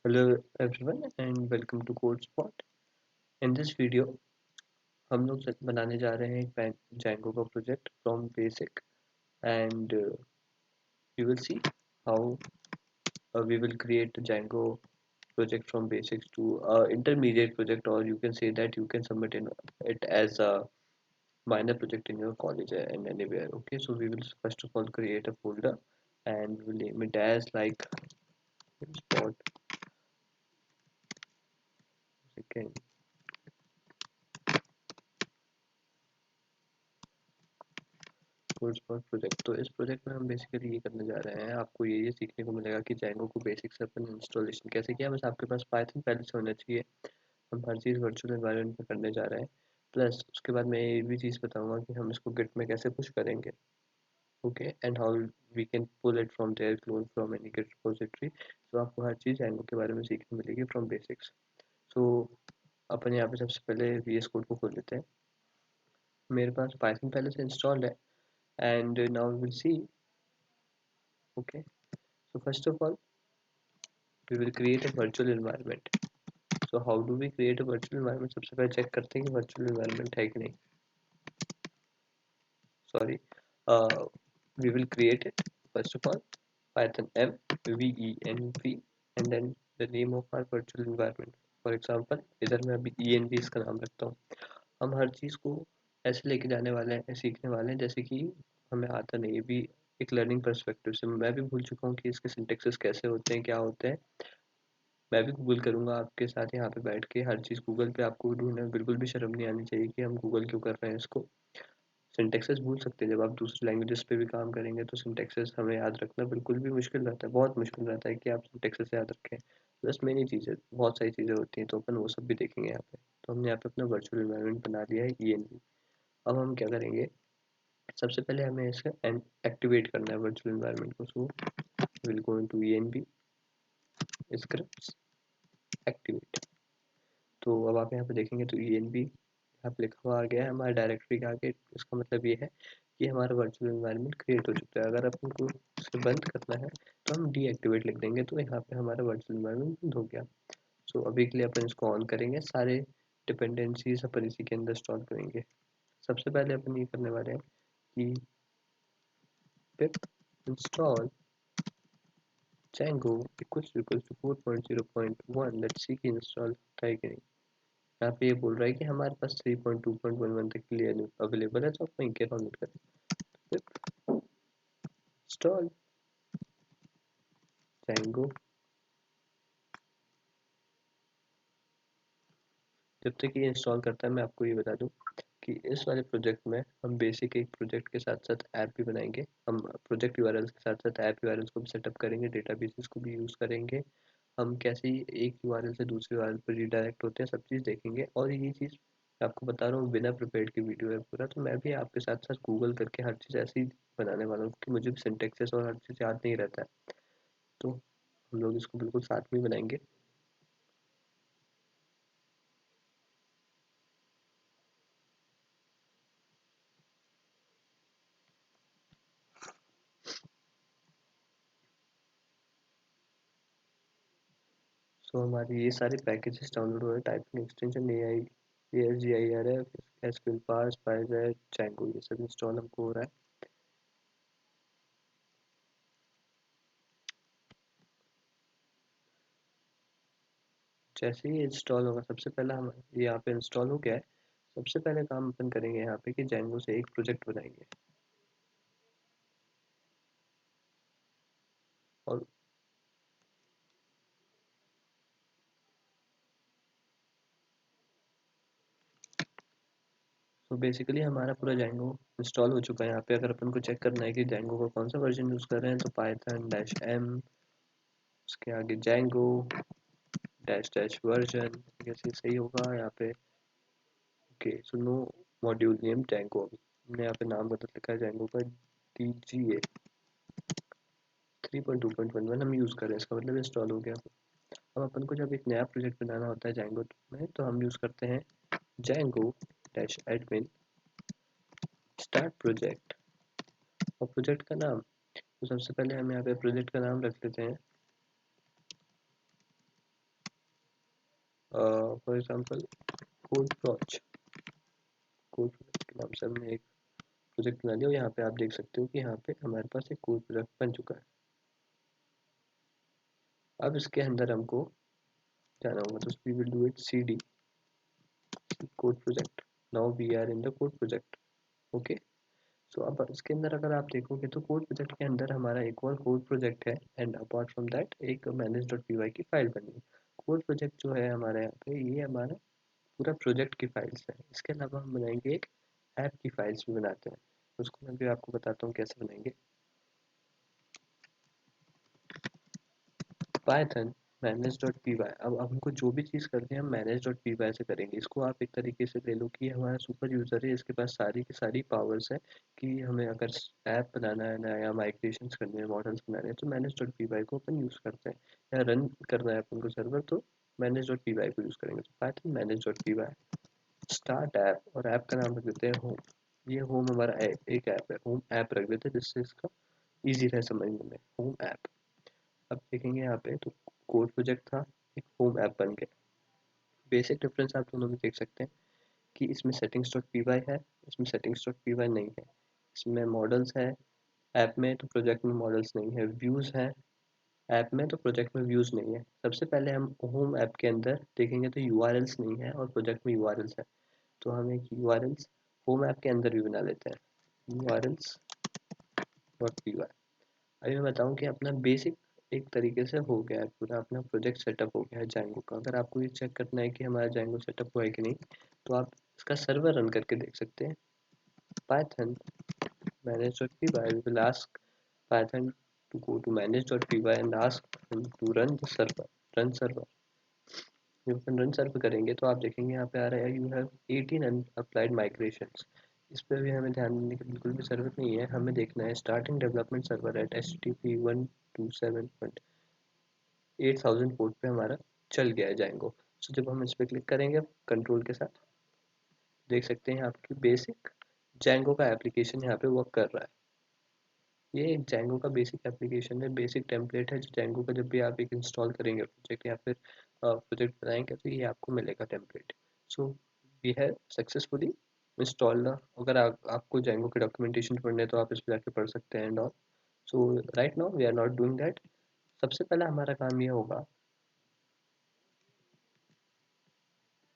Hello everyone and welcome to Code Spot. In this video हम लोग बनाने जा रहे हैं एक Django का project from basic and we will see how we will create Django project from basics to intermediate project, or you can say that you can submit it as a minor project in your college and anywhere. Okay, so we will first of all create a folder and we'll name it as like spot second course पर project. तो इस project में हम basically ये करने जा रहे हैं, आपको ये सीखने को मिलेगा कि Django को बेसिक से अपन इंस्टॉलेशन कैसे किया। बस आपके पास पाइथन पहले से होना चाहिए। हम हर चीज़ वर्चुअल एनवायरनमेंट में करने जा रहे हैं। प्लस उसके बाद मैं ये भी चीज़ बताऊंगा कि हम इसको गिट में कैसे पुश करेंगे। Okay, and how we can pull it from there, clone from any git repository. तो आपको हर चीज़ Django के बारे में सीखने मिलेगी फ्रॉम बेसिक्स। सो अपन यहाँ पे सबसे पहले VS कोड को खोल लेते हैं। मेरे पास पाइथन पहले से इंस्टॉल्ड है and now we will see. Okay, so first of all we will create a virtual environment. So how do we create a virtual environment? सबसे पहले चेक करते हैं कि virtual environment है कि नहीं। Sorry, we will create it first of all python m and then the name of our virtual environment. For example इधर मैं अभी env इसका नाम रखता हूँ। हम हर चीज़ को ऐसे लेके जाने वाले हैं, सीखने वाले हैं जैसे कि हमें आता नहीं। भी एक लर्निंग पर्सपेक्टिव से मैं भी भूल चुका हूँ कि इसके सिंटेक्सेस कैसे होते हैं, क्या होते हैं। मैं भी गूगल करूँगा आपके साथ यहाँ पे बैठ के हर चीज़। गूगल पे आपको ढूंढने में बिल्कुल भी शर्म नहीं आनी चाहिए कि हम गूगल क्यों कर रहे हैं इसको। सिंटेक्सेस भूल सकते हैं, जब आप दूसरी लैंग्वेजेस पे भी काम करेंगे तो सिंटेक्सेस हमें याद रखना बिल्कुल भी मुश्किल रहता है, बहुत मुश्किल रहता है कि आप सिंटेक्सेस याद रखें। बस मेन ही चीज़ें, बहुत सारी चीज़ें होती हैं तो अपन वो सब भी देखेंगे यहाँ पे। तो हमने यहाँ पे अपना वर्चुअल इन्वायरमेंट बना लिया है env। अब हम क्या करेंगे, सबसे पहले हमें इसका एक्टिवेट करना है वर्चुअल इन्वायरमेंट को। So will go into env scripts activate. तो अब आप यहाँ पे देखेंगे तो env यहाँ पे लिखा हुआ आ गया है हमारे डायरेक्टरी के आगे। इसका मतलब ये है कि हमारा वर्चुअल एनवायरनमेंट क्रिएट हो चुका है। अगर अपन को इसे बंद करना है तो हम डीएक्टिवेट लिख देंगे, तो यहाँ पे हमारा वर्चुअल एनवायरनमेंट बंद हो गया। सो अभी के लिए अपन इसको ऑन करेंगे, सारे डिपेंडेंसीज अपन इसी के अंदर इंस्टॉल करेंगे। सबसे पहले अपन ये करने वाले हैं कि pip install Django equals to 4.0.1। Let's see कि इंस्टॉल होता है कि नहीं। यहाँ पे ये बोल रहा है कि हमारे पास 3.2.11 तक के लिए अवेलेबल है, तो आप वहीं के डाउनलोड करें। Install Django। जब तक ये इंस्टॉल करता है मैं आपको ये बता दूं कि इस वाले प्रोजेक्ट में हम बेसिक एक प्रोजेक्ट के साथ साथ ऐप भी बनाएंगे। हम प्रोजेक्ट यूआरएल्स के साथ साथ ऐप यूआरएल्स को भी सेटअप करेंगे, डेटाबेसेस को भी यूज़ करेंगे। हम कैसे एक यूआरएल से दूसरे यूआरएल पर रीडायरेक्ट होते हैं, सब चीज़ देखेंगे। और ये चीज़ मैं आपको बता रहा हूँ बिना प्रिपेयर्ड की वीडियो है पूरा, तो मैं भी आपके साथ साथ गूगल करके हर चीज़ ऐसे ही बनाने वाला हूँ क्योंकि मुझे भी सिंटेक्सेस और हर चीज़ याद नहीं रहता है। तो हम लोग इसको बिल्कुल साथ में बनाएंगे। सो हमारे ये सारे पैकेजेस डाउनलोड हो रहे हैं। Typing extension AI ASGIRF SQL पास पाइजेट Django, ये सब इंस्टॉल हमको हो रहा है। जैसे ही इंस्टॉल होगा, सबसे पहला हम ये यहाँ पे इंस्टॉल हो गया है। सबसे पहले काम अपन करेंगे यहाँ पे कि Django से एक प्रोजेक्ट बनाएंगे। और तो बेसिकली हमारा पूरा Django इंस्टॉल हो चुका है। यहाँ पे अगर अपन को चेक करना है कि Django का कौन सा वर्जन यूज़ कर रहे हैं तो पाइथन -m, उसके आगे Django -वर्जन, जैसे सही होगा यहाँ पे। Okay, so no module name Django। हमने यहाँ पे नाम बदल लिखा है Django का DGA 3.2.11 हम यूज़ कर रहे हैं, इसका मतलब इंस्टॉल हो गया। अब अपन को जब एक नया प्रोजेक्ट बनाना होता है Django में तो हम यूज़ करते हैं Django -admin स्टार्ट प्रोजेक्ट। और प्रोजेक्ट का नाम, तो सबसे पहले हम यहाँ पे प्रोजेक्ट का नाम रख लेते हैं फॉर एग्जांपल कोड प्रोजेक्ट के नाम से हमने एक प्रोजेक्ट बना दिया और यहाँ पे आप देख सकते हो कि यहाँ पे हमारे पास एक कोड प्रोजेक्ट बन चुका है। अब इसके अंदर हमको जाना होगा, तो we will do it cd code project. Now we are in the code project. Okay, सो अब इसके अंदर अगर आप देखोगे तो कोड प्रोजेक्ट के अंदर हमारा एक और कोड प्रोजेक्ट है एंड अपार्ट फ्रॉम दैट एक manage.py की फाइल बनी है। कोड प्रोजेक्ट जो है हमारे यहाँ पे, ये हमारा पूरा प्रोजेक्ट की फाइल्स है। इसके अलावा हम बनाएंगे एक ऐप की फाइल्स भी बनाते हैं, उसको मैं भी आपको बताता हूँ कैसे बनाएंगे। Python manage.py। अब हमको जो भी चीज़ करनी है हम manage.py से करेंगे। इसको आप एक तरीके से ले लो कि हमारा सुपर यूज़र है, इसके पास सारी की सारी पावर्स है कि हमें अगर ऐप बनाना है ना या माइग्रेशन करने हैं, मॉडल्स बनाने हैं, तो manage.py को अपन यूज़ करते हैं। या रन करना है अपन को सर्वर, तो manage.py को यूज़ करेंगे। तो पाइथन manage.py स्टार्ट ऐप, और ऐप का नाम रख देते हैं होम। ये होम हमारा एक ऐप है, होम ऐप रख देते हैं जिससे इसका ईजी रहे समझने में, होम ऐप। अब देखेंगे यहाँ पे तो कोड प्रोजेक्ट था, एक होम ऐप बन गया। बेसिक डिफरेंस आप दोनों में देख सकते हैं कि इसमें settings.py है, इसमें settings.py नहीं है। इसमें मॉडल्स है ऐप में, तो प्रोजेक्ट में मॉडल्स नहीं है। व्यूज़ है ऐप में, तो प्रोजेक्ट में व्यूज़ नहीं है। सबसे पहले हम होम ऐप के अंदर देखेंगे तो यूआरएल्स नहीं है और प्रोजेक्ट में यूआरएल्स है, तो हम एक यूआरएल्स होम ऐप के अंदर भी बना लेते हैं, urls.py। अभी मैं बताऊं कि अपना बेसिक एक तरीके से हो गया है, पूरा अपना प्रोजेक्ट सेटअप हो गया है जांगो का। अगर आपको ये चेक करना है कि हमारा जांगो सेटअप हुआ है कि नहीं, तो आप इसका सर्वर रन करके देख सकते हैं। Python manage.py, we will ask python to go to manage.py and ask him to run the server, run server। जब अपन रन सर्व करेंगे तो आप देखेंगे यहाँ पे आ रहा है यू हैव 18 अनअप्लाइड माइग्रेशंस। इस पर भी हमें ध्यान देने की बिल्कुल भी ज़रूरत नहीं है। हमें देखना है starting development server at http 127.8000 port पे हमारा चल गया है जाएंगो। सो जब हम इस पर क्लिक करेंगे कंट्रोल के साथ, देख सकते हैं आपकी बेसिक जैंगो का एप्लीकेशन यहाँ पे वर्क कर रहा है। ये एक जैंगो का बेसिक एप्लीकेशन है, बेसिक टेम्पलेट है जो जैंगो का जब भी आप एक इंस्टॉल करेंगे प्रोजेक्ट या फिर प्रोजेक्ट बनाएंगे तो ये आपको मिलेगा template. So we have successfully install. अगर आपको जैंगो के डॉक्यूमेंटेशन पढ़ने हैं तो आप इस पर जाके पढ़ सकते हैं and all. So right now we are not doing that. सबसे पहला हमारा काम ये होगा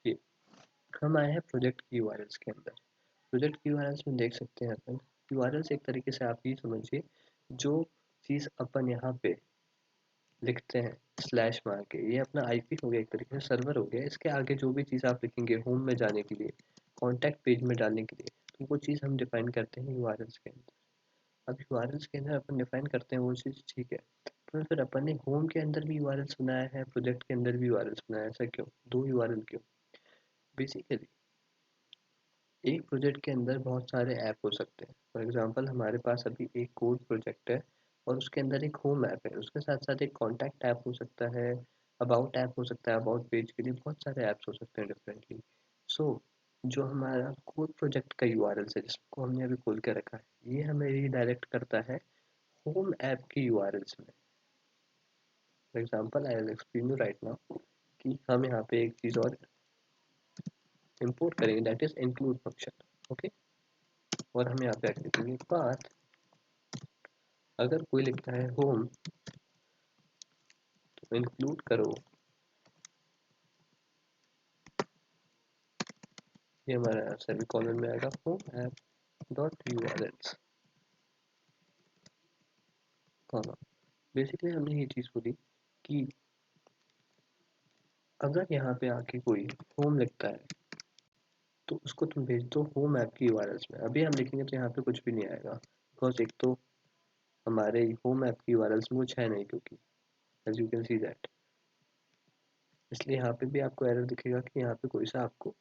कि हम आए हैं प्रोजेक्ट की यूआरएल्स के अंदर। प्रोजेक्ट की यूआरएल्स में देख सकते हैं अपन, यूआरएल्स एक तरीके से आप ये समझिए जो चीज़ अपन यहाँ पे लिखते हैं स्लैश मार के, ये अपना आईपी हो गया, एक तरीके से सर्वर हो गया। इसके आगे जो भी चीज़ आप लिखेंगे होम में जाने के लिए, कॉन्टैक्ट पेज में डालने के लिए, तो वो चीज़ हम डिफाइन करते हैं यूआरएल्स के अंदर। अब यूआरएल्स के अंदर अपन डिफाइन करते हैं वो चीज़, ठीक है। तो फिर अपन ने होम के अंदर भी यूआरएल्स बनाया है, प्रोजेक्ट के अंदर भी यूआरएल्स बनाया है, ऐसा क्यों, दो यूआरएल क्यों? बेसिकली एक प्रोजेक्ट के अंदर बहुत सारे ऐप हो सकते हैं। फॉर एग्जांपल हमारे पास अभी एक कोड प्रोजेक्ट है और उसके अंदर एक होम ऐप है, उसके साथ साथ एक कॉन्टैक्ट ऐप हो सकता है, अबाउट ऐप हो सकता है, अबाउट पेज के लिए बहुत सारे ऐप्स हो सकते हैं डिफरेंटली। सो जो हमारा कोड प्रोजेक्ट का यूआरएल है जिसको हमने अभी खोल के रखा है, ये हमें रीडायरेक्ट करता है होम ऐप की यूआरएल्स में। For example I will explain you right now कि हम यहाँ पे एक चीज़ और इंपोर्ट करेंगे, that is include function. Okay, और हम यहाँ पे आके लिखेंगे पाथ। अगर कोई लिखता है होम तो इंक्लूड करो, ये हमारा सेमी कॉलन में आएगा home app dot URLs comma. Basically हमने ये चीज़ बोली कि अगर यहाँ पे आके कोई होम लिखता है तो उसको तुम भेज दो होम ऐप की यूआरएल्स में। अभी हम लिखेंगे तो यहाँ पे कुछ भी नहीं आएगा, बिकॉज एक तो हमारे होम ऐप की यूआरएल्स में कुछ है नहीं, क्योंकि as you can see that. इसलिए यहाँ पे भी आपको एरर दिखेगा कि यहाँ पे कोई सा आपको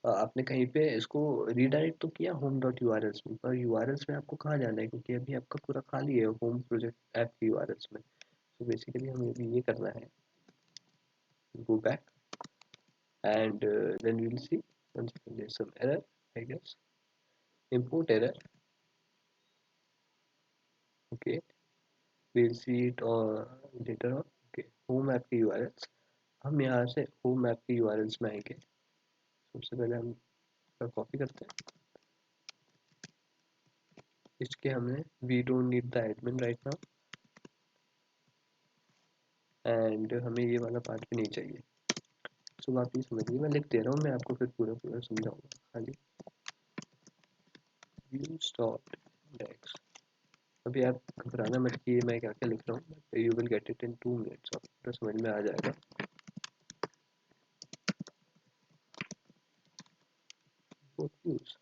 आपने कहीं पे इसको रीडायरेक्ट तो किया होम डॉट यूआरएल्स में, पर यूआरएल्स में आपको कहाँ जाना है, क्योंकि अभी आपका पूरा खाली है होम प्रोजेक्ट ऐप की यूआरएल्स में। तो बेसिकली हमें अभी ये करना है, go back and then we will see one second, there's some error I guess, import error। okay, we'll see it later on। okay, home app की URLs हम यहाँ से होम ऐप के यूआरएल्स में आएंगे। सबसे पहले हम कॉपी करते हैं इसके, हमने we don't need the admin right now, and हमें ये वाला पार्ट भी नहीं चाहिए। सो आप ये समझिए, मैं लिख दे रहा हूँ, मैं आपको फिर पूरा पूरा समझाऊंगा। खाली views dot index। अभी आप घबराना मत कि मैं क्या क्या लिख रहा हूँ, you will get it in 2 minutes, और पूरा समझ में आ जाएगा। views,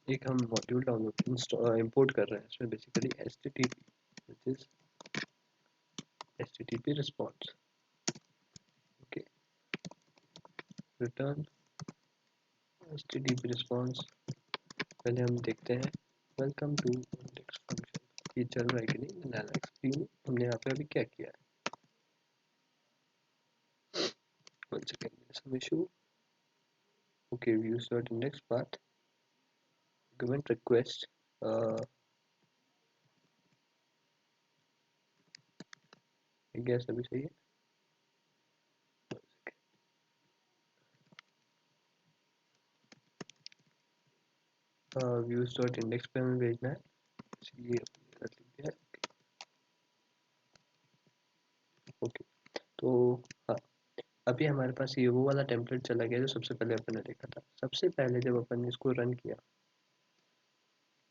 एक हम मॉड्यूल डाउनलोड इंपोर्ट कर रहे हैं, इसमें basically http which is http response। Okay, return http response। पहले हम देखते हैं वेलकम टू इंडेक्स फंक्शन, ये चल रहा है कि नहीं, मैंने एक्सप्लेन हमने यहाँ पे अभी क्या किया है। One second, some issue. Okay, views dot index path document request, guess अभी सही है। व्यूज डॉट इंडेक्स पे हमें भेजना है, ये लिख दिया। ओके, तो हाँ, अभी हमारे पास ये वो वाला टेम्पलेट चला गया जो सबसे पहले अपन ने देखा था। सबसे पहले जब अपन ने इसको रन किया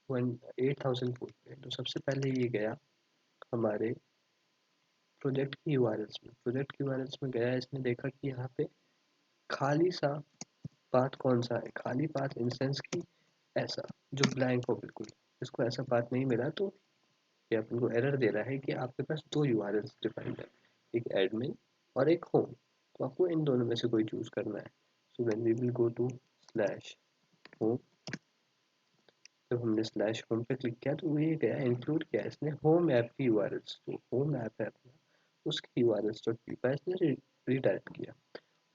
8000 फुट पे, तो सबसे पहले ये गया हमारे प्रोजेक्ट की यूआरएल्स में। प्रोजेक्ट की यूआरएल्स में गया, इसने देखा कि यहाँ पे खाली सा पाथ कौन सा है, खाली पाथ इन सेंस की ऐसा जो ब्लैंक हो बिल्कुल, इसको ऐसा पाथ नहीं मिला, तो ये अपन को एरर दे रहा है कि आपके पास दो यूआरएल्स डिफाइंड है, एक एडमिन और एक होम, तो आपको इन दोनों में से कोई चूज करना है। So when we will go to slash home, जब हमने स्लैश होम पे क्लिक किया तो ये गया इंक्लूड किया इसने होम ऐप की यूआरएल्स, जो होम ऐप है अपना उसकी यूआरएल्स डॉट पी पर इसने रीडायरेक्ट किया।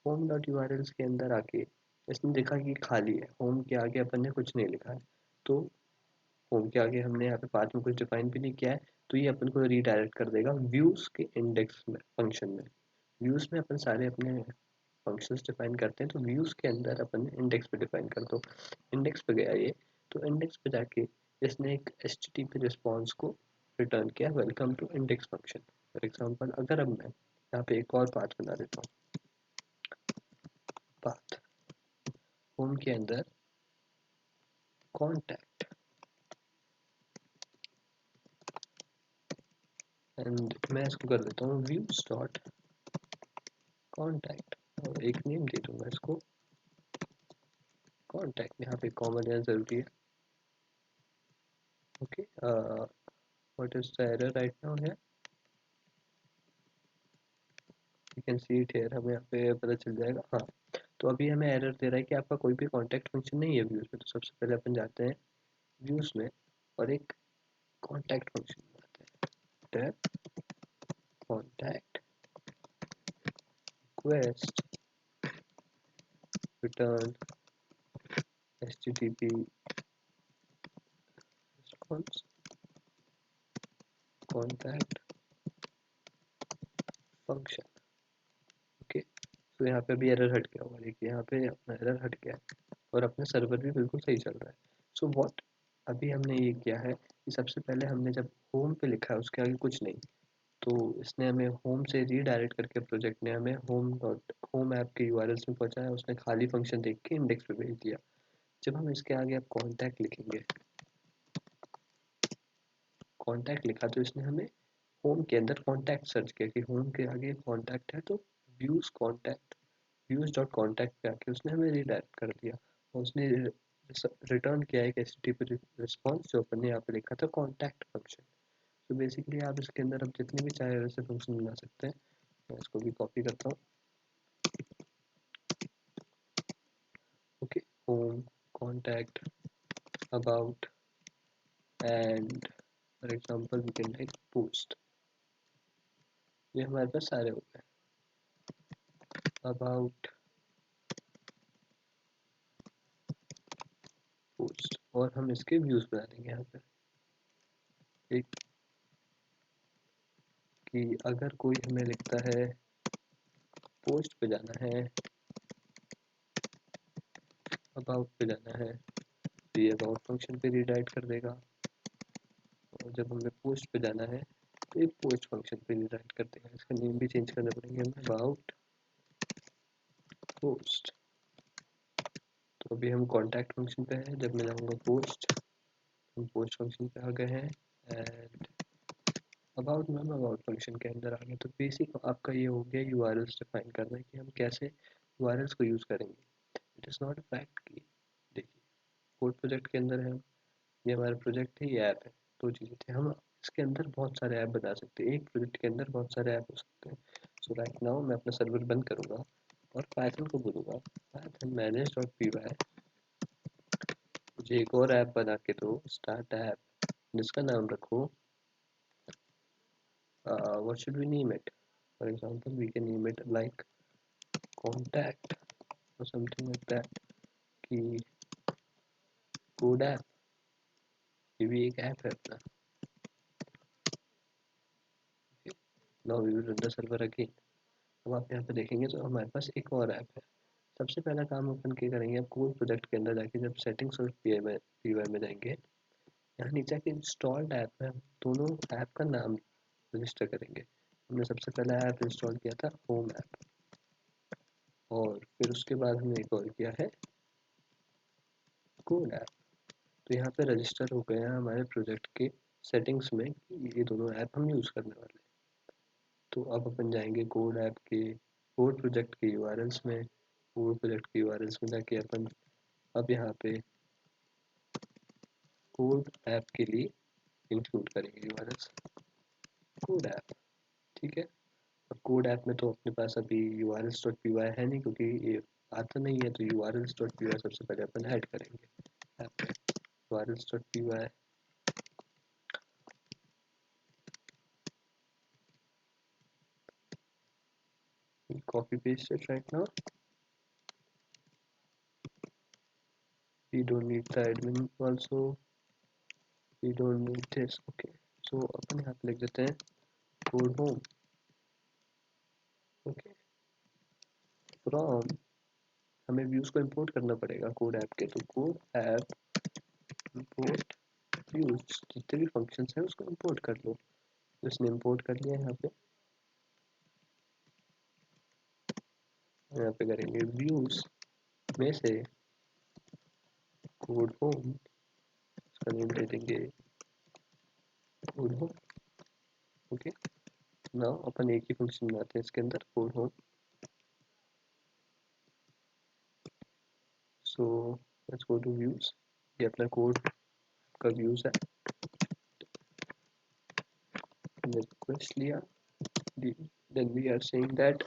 होम डॉट यूआरएल्स के अंदर आके इसने देखा कि खाली है, होम के आगे अपन ने कुछ नहीं लिखा है, तो होम के आगे हमने यहाँ पे पाथ में कुछ डिफाइन भी नहीं किया है, तो ये अपन को रीडायरेक्ट कर देगा व्यूज के इंडेक्स में फंक्शन में। व्यूज में अपन सारे अपने फंक्शंस डिफाइन करते हैं, तो व्यूज के अंदर अपन ने इंडेक्स पे डिफाइन कर दो। इंडेक्स पे गया ये, तो इंडेक्स पे जाके इसने एक http रिस्पॉन्स को रिटर्न किया, welcome to index function. For example अगर अब मैं यहाँ पे एक और पाथ बना देता हूँ, पाथ होम के अंदर कॉन्टैक्ट, एंड मैं इसको कर देता हूँ व्यूज डॉट कॉन्टैक्ट, और एक नेम दे दूंगा इसको कॉन्टैक्ट। यहाँ पे कॉमा देना जरूरी है। Okay, what is the error right now है, you can see it here, हमें यहाँ पे पता चल जाएगा। हाँ, तो अभी हमें एरर दे रहा है कि आपका कोई भी कॉन्टैक्ट फंक्शन नहीं है व्यूज में, तो सबसे पहले अपन जाते हैं व्यूज में और एक कॉन्टैक्ट फंक्शन बनाते हैं, tab contact request return http response contact function. Okay, तो यहाँ पे अभी एरर हट गया होगा, देखिए यहाँ पे अपना एरर हट गया और अपना सर्वर भी बिल्कुल सही चल रहा है। सो व्हाट अभी हमने ये किया है कि सबसे पहले हमने जब होम पे लिखा है उसके आगे कुछ नहीं, तो इसने हमें होम से रीडायरेक्ट करके प्रोजेक्ट ने हमें होम ऐप के यूआरएल्स में पहुंचाया, उसने खाली फंक्शन देख के इंडेक्स पे भेज दिया। जब हम इसके आगे अब कॉन्टैक्ट लिखेंगे, कॉन्टैक्ट लिखा तो इसने हमें होम के अंदर कॉन्टैक्ट सर्च किया कि होम के आगे कॉन्टैक्ट है, तो views contact views dot contact पे आके उसने हमें रीडायरेक्ट कर दिया, और उसने रिटर्न किया एक HTTP रिस्पॉन्स जो अपन ने यहाँ पे लिखा था कॉन्टैक्ट फंक्शन। तो बेसिकली आप इसके अंदर अब जितने भी चाहे वैसे फंक्शन बना सकते हैं। मैं इसको भी कॉपी करता हूँ। Okay, home contact about and for example we can write post, ये हमारे पास सारे हो गए। अबाउट पोस्ट, और हम इसके व्यूज बना देंगे यहाँ पे एक, कि अगर कोई हमें लिखता है पोस्ट पे जाना है, अबाउट पे जाना है, तो ये अबाउट फंक्शन पे रिडायरेक्ट कर देगा, और जब हमें पोस्ट पे जाना है तो ये पोस्ट फंक्शन पे रिडायरेक्ट कर देगा। इसका नेम भी चेंज करना पड़ेगा हमें, अबाउट पोस्ट। तो अभी हम कॉन्टैक्ट फंक्शन पे है, जब मैं जाऊँगा पोस्ट, हम पोस्ट फंक्शन पे आ गए हैं, एंड अबाउट में हम अबाउट फंक्शन के अंदर आ गए। तो बेसिक आपका ये हो गया यूआरएल्स डिफाइन करना है कि हम कैसे यूआरएल्स को यूज़ करेंगे। It is not a fact कि देखिए कोड प्रोजेक्ट के अंदर है, ये हमारा प्रोजेक्ट है, ये ऐप है, दो चीज़ें थे। हम इसके अंदर बहुत सारे ऐप बना सकते हैं, एक प्रोजेक्ट के अंदर बहुत सारे ऐप हो सकते हैं। सो राइट नाउ मैं अपना सर्वर बंद करूँगा और पाइथन को बोलूँगा Python manage dot P Y, मुझे एक और ऐप बना के दो, स्टार्ट ऐप, जिसका नाम रखो what should we name it? For example, we can name it like contact or something like that, कि कोड ऐप, ये भी एक ऐप है अपना। Now we will run the server again. अब आप यहाँ पे देखेंगे तो हमारे पास एक और ऐप है। सबसे पहला काम अपन क्या करेंगे, आप कोड प्रोजेक्ट के अंदर जाके जब सेटिंग्स और पीवाई में जाएंगे, यहाँ नीचे के इंस्टॉल्ड ऐप में हम दोनों ऐप का नाम रजिस्टर करेंगे। हमने सबसे पहला ऐप इंस्टॉल किया था होम ऐप, और फिर उसके बाद हमने एक और किया है कोड ऐप। तो यहाँ पे रजिस्टर हो गए हैं हमारे प्रोजेक्ट के सेटिंग्स में कि ये दोनों ऐप हम यूज़ करने वाले हैं। तो अब अपन जाएंगे कोड ऐप के कोड प्रोजेक्ट के यूआरएल्स में, कोड प्रोजेक्ट के यूआरएल्स में जाके अपन अब यहाँ पे कोड ऐप के लिए इंक्लूड करेंगे यूआरएल्स, कोड ऐप, ठीक है। अब कोड ऐप में तो अपने पास अभी urls.py है नहीं, क्योंकि ये आता नहीं है, तो urls.py सबसे पहले अपन ऐड करेंगे ऐप में। urls.py copy paste it right now, we don't need the admin also, we don't need this, okay। so अपन यहाँ पे लिख देते हैं कोड होम, ओके। फ्रॉम, हमें व्यूज को इंपोर्ट करना पड़ेगा कोड ऐप के, तो कोड ऐप इंपोर्ट व्यूज, जितने भी फंक्शंस हैं उसको इंपोर्ट कर लो। तो इसने इंपोर्ट कर लिया। यहाँ पे करेंगे व्यूज में से कोड होम, इसका नेम दे देंगे कोड होम, ओके। नाउ अपन एक ही फंक्शन बनाते हैं इसके अंदर, code home. So let's go to views, ये अपना कोड का व्यूज है, रिक्वेस्ट लिया, then we are saying that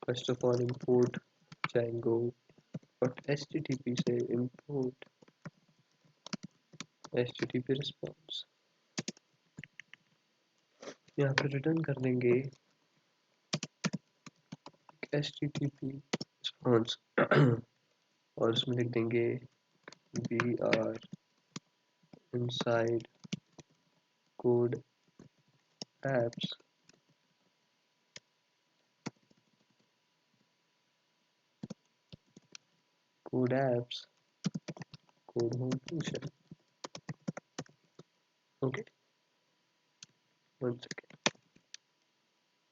first of all import Django, but http से import http response, यहाँ पे रिटर्न कर देंगे http response और उसमें लिख देंगे we are inside code apps code apps code home function, okay. One second,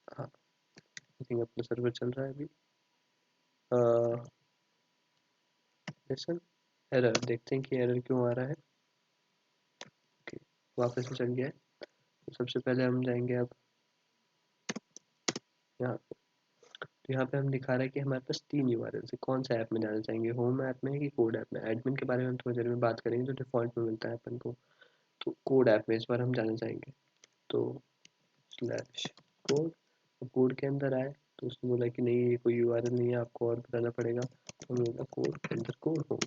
हाँ आई थिंक अपना सर्वर चल रहा है अभी। लिसन, एरर देखते हैं कि एरर क्यों आ रहा है, ओके वापस से चल गया है। तो सबसे पहले हम जाएंगे अब यहाँ पे, तो यहाँ पे हम दिखा रहा है कि हमारे पास तीन यूआरएल है, कौन सा ऐप में जाना चाहेंगे, होम ऐप में कि कोड ऐप में। एडमिन के बारे में हम थोड़ी देर में बात करेंगे, जो डिफॉल्ट में मिलता है अपन को। तो कोड ऐप में इस बार हम जाना चाहेंगे, तो स्लैश कोड, कोड के अंदर आए तो उसने बोला कि नहीं ये कोई यूआरएल नहीं है, आपको और बताना पड़ेगा। तो हमने बोला कोड के अंदर कोड होम,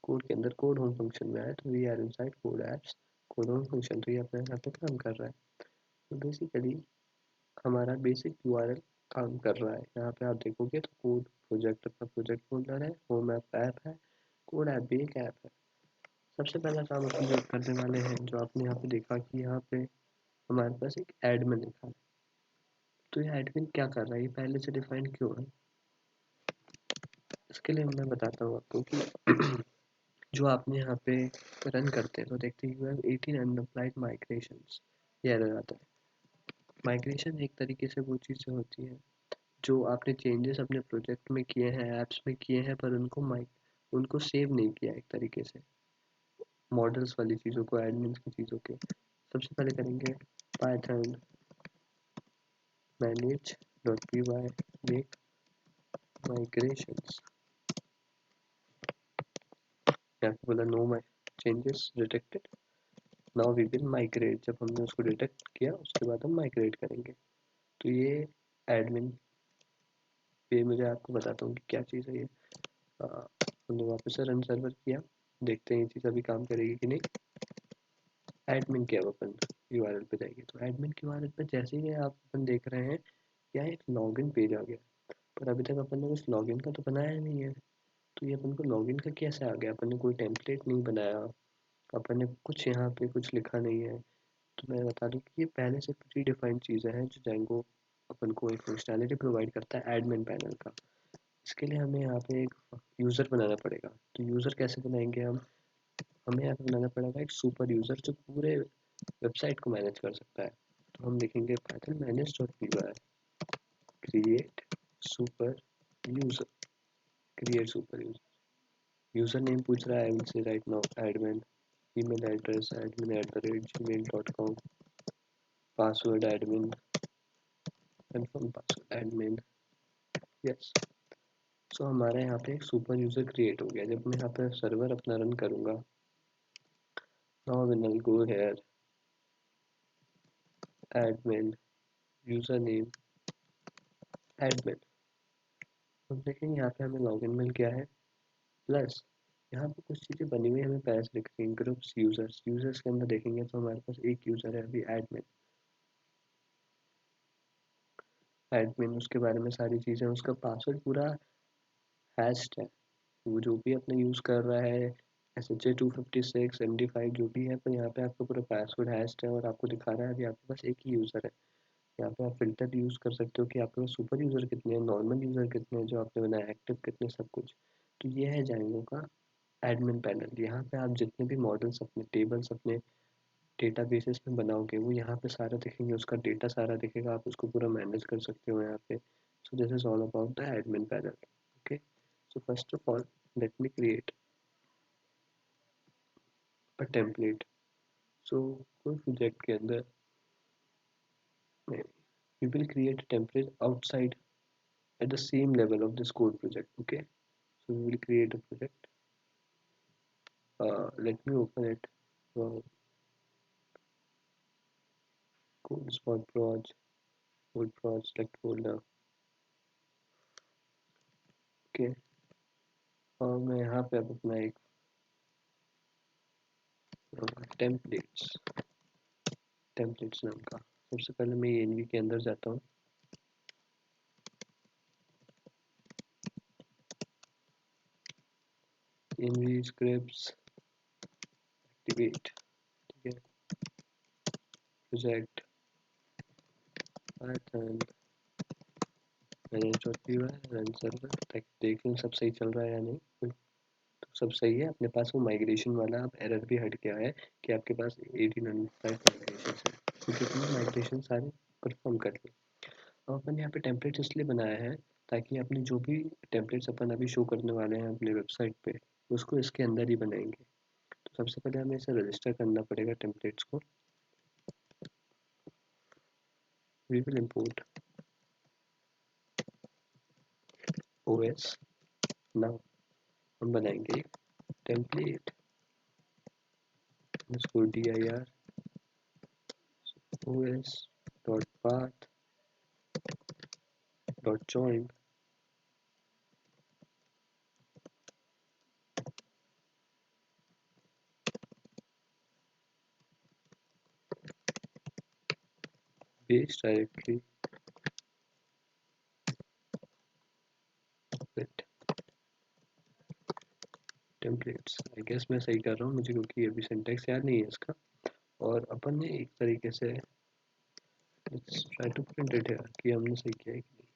कोड के अंदर कोड होम फंक्शन में आए तो we are inside code apps code home function, तो ये अपने यहाँ पे काम कर रहा है। तो बेसिकली हमारा बेसिक यूआरएल काम कर रहा है। यहाँ पे आप देखोगे तो कोड प्रोजेक्ट अपना प्रोजेक्ट फोल्डर है, होम ऐप है, कोड ऐप भी एक ऐप है। सबसे पहला काम अपन जो करने वाले हैं, जो आपने यहाँ पे देखा कि यहाँ पे हमारे पास एक एडमिन लिखा है। तो ये एडमिन क्या कर रहा है, ये पहले से डिफाइन क्यों है, इसके लिए मैं बताता हूँ आपको कि जो आपने यहाँ पे रन करते हैं तो देखते हैं you have 18 unapplied migrations, ये एरर आता है। माइग्रेशन एक तरीके से वो चीज़ें होती हैं जो आपने चेंजेस अपने प्रोजेक्ट में किए हैं, ऐप्स में किए हैं, पर उनको सेव नहीं किया एक तरीके से, मॉडल्स वाली चीज़ों को, एडमिन्स की चीज़ों के। सबसे पहले करेंगे पाइथन manage.py make migrations, यहाँ पे बोला no my changes detected, now we will migrate. जब हमने उसको डिटेक्ट किया उसके बाद हम माइग्रेट करेंगे। तो ये एडमिन पे मुझे आपको बताता हूँ कि क्या चीज़ है ये। हमने वापस से रन सर्वर किया, देखते हैं ये चीज़ अभी काम करेगी कि नहीं। एडमिन के अब अपन यूआरएल पे जाएंगे, तो एडमिन के यूआरएल पे जैसे ही आप अपन देख रहे हैं यहाँ एक लॉगिन पेज आ गया, पर अभी तक अपन ने कुछ लॉगिन का तो बनाया नहीं है। तो ये अपन को लॉगिन का कैसे आ गया, अपन ने कोई टेम्पलेट नहीं बनाया, अपन ने कुछ यहाँ पे कुछ लिखा नहीं है। तो मैं बता दूँ कि ये पहले से प्री डिफाइंड चीज़ें हैं जो Django अपन को एक फंक्शनैलिटी प्रोवाइड करता है एडमिन पैनल का। इसके लिए हमें यहाँ पे एक यूज़र बनाना पड़ेगा। तो यूज़र कैसे बनाएंगे हम, हमें यहाँ पे बनाना पड़ेगा एक सुपर यूज़र जो पूरे वेबसाइट को मैनेज कर सकता है। तो हम लिखेंगे python manage.py create super user, create super user, user name पूछ रहा है, I will say right now admin, email address admin@gmail.com, password admin, confirm password admin, yes. So हमारे यहाँ पे एक सुपर यूज़र क्रिएट हो गया। जब मैं यहाँ पे सर्वर अपना रन करूँगा, now we will go here admin user name admin, हम देखेंगे यहाँ पे हमें लॉगिन मिल गया है। प्लस यहाँ पे कुछ चीज़ें बनी हुई हमें पहले से दिख रही हैं, ग्रुप्स यूज़र्स, यूज़र्स के अंदर देखेंगे तो हमारे पास एक यूज़र है अभी एडमिन। एडमिन उसके बारे में सारी चीज़ें, उसका पासवर्ड पूरा हैश्ड है, वो जो भी अपना यूज़ कर रहा है SHA-256 MD5 जो भी है, पर यहाँ पे आपका पूरा पासवर्ड हैश्ड है और आपको दिखा रहा है अभी आपके पास एक ही यूज़र है। यहाँ पे आप फिल्टर यूज़ कर सकते हो कि आपके पास सुपर यूज़र कितने हैं, नॉर्मल यूज़र कितने हैं, जो आपने बनाया एक्टिव कितने, सब कुछ। तो ये है Django का एडमिन पैनल। यहाँ पे आप जितने भी मॉडल्स अपने टेबल्स अपने डेटाबेसेस में बनाओगे वो यहाँ पे सारा दिखेंगे, उसका डेटा सारा दिखेगा, आप उसको पूरा मैनेज कर सकते हो यहाँ पे। So this is all about the admin panel. Okay, so first of all let me create a template. So कोई प्रोजेक्ट के अंदर we will create a template outside at the same level of this code project. Okay, so we will create a project. Let me open it. Code spot proj, code proj, select folder. Okay, और मैं यहाँ पे अब अपना एक templates templates नाम का, सबसे पहले मैं एनवी के अंदर जाता हूँ। एनवी स्क्रिप्ट्स एक्टिवेट, ठीक है, project Python manage.py run server, तक देख लूँ सब सही चल रहा है या नहीं। तो सब सही है अपने पास। वो माइग्रेशन वाला अब एरर भी हट गया है कि आपके पास 1805 माइग्रेशन है, क्योंकि आपने माइग्रेशन सारे परफॉर्म कर लिए। अब अपन यहाँ पे टेम्पलेट्स इसलिए बनाया है ताकि अपने जो भी टेम्पलेट्स अपन अभी शो करने वाले हैं अपने वेबसाइट पे, उसको इसके अंदर ही बनाएंगे। तो सबसे पहले हमें इसे रजिस्टर करना पड़ेगा टेम्पलेट्स को। We will import OS, now हम बनाएंगे टेम्पलेट, इसको dir os dot path dot join, base directory templates, I guess मैं सही कर रहा हूँ मुझे, क्योंकि अभी सिंटेक्स याद नहीं है इसका। और अपन ने एक तरीके से let's try to print it here कि हमने सही किया है कि नहीं।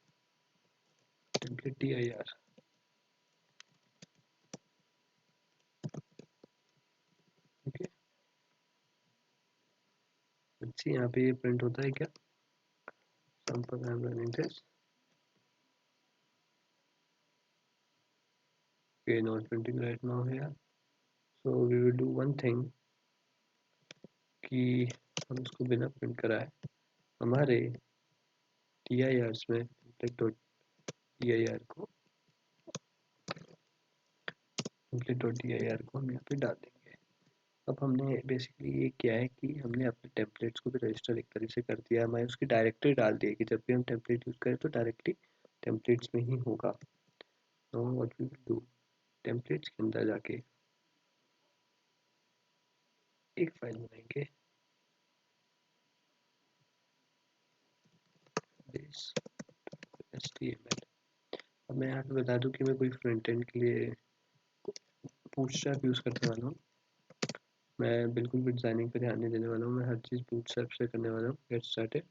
Template dir, okay let's see यहाँ पे ये प्रिंट होता है क्या। Sample I am running this, okay not printing right now here. So we will do one thing कि हम इसको बिना प्रिंट कराए हमारे tirs में template.dir को template.dir को हम यहाँ पे डाल देंगे। अब हमने बेसिकली ये किया है कि हमने अपने टेम्पलेट्स को भी रजिस्टर एक तरह से कर दिया, हमें उसकी डायरेक्टरी डाल दी है कि जब भी हम टेम्पलेट यूज़ करें तो डायरेक्टली टेम्पलेट्स में ही होगा। Now what we will do, templates के अंदर जाके एक फाइल बनाएंगे बेस html। अब मैं यहाँ पे बता दूँ कि मैं कोई फ्रंट एंड के लिए बूटस्ट्रैप यूज़ करने वाला हूँ। मैं बिल्कुल भी डिज़ाइनिंग पे ध्यान नहीं देने वाला हूँ, मैं हर चीज़ बूटस्ट्रैप से करने वाला हूँ। Get started,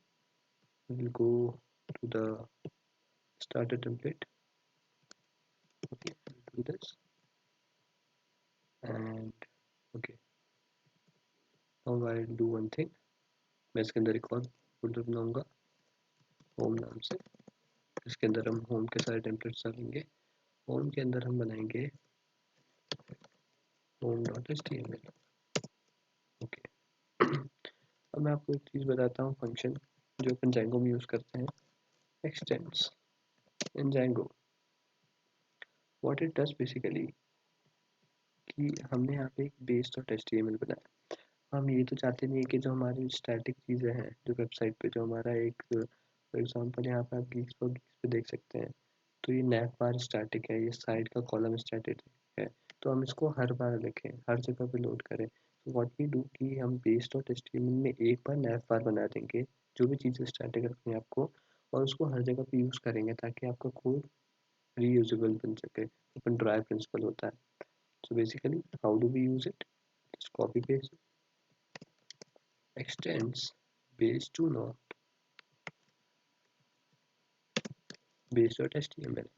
we'll go to the starter template, okay do this and okay now I'll do one thing, मैं इसके अंदर एक और फोल्डर बनाऊंगा होम नाम से, इसके अंदर हम होम के सारे टेम्पलेट्स डालेंगे। होम के अंदर हम बनाएंगे home.html, ओके। अब मैं आपको एक चीज़ बताता हूँ, फंक्शन जो अपन Django में यूज़ करते हैं, extends in Django, what it does basically कि हमने यहाँ पे एक base.html बनाया। हम ये तो चाहते नहीं है कि जो हमारी स्टैटिक चीज़ें हैं जो वेबसाइट पे, जो हमारा एक फॉर एग्जांपल यहाँ पे आप geeks पे देख सकते हैं, तो ये nav बार स्टैटिक है, ये साइड का कॉलम स्टैटिक है, तो हम इसको हर बार लिखें, हर जगह पे लोड करें। तो व्हाट वी डू कि हम base.html में एक बार nav बार बना देंगे जो भी चीज़ें स्टैटिक रखनी है आपको, और उसको हर जगह पे यूज़ करेंगे ताकि आपका कोड रीयूजेबल बन सके। ओपन ड्राई प्रिंसिपल होता है। So basically, how do we use it? Just copy paste extends base to not base.html,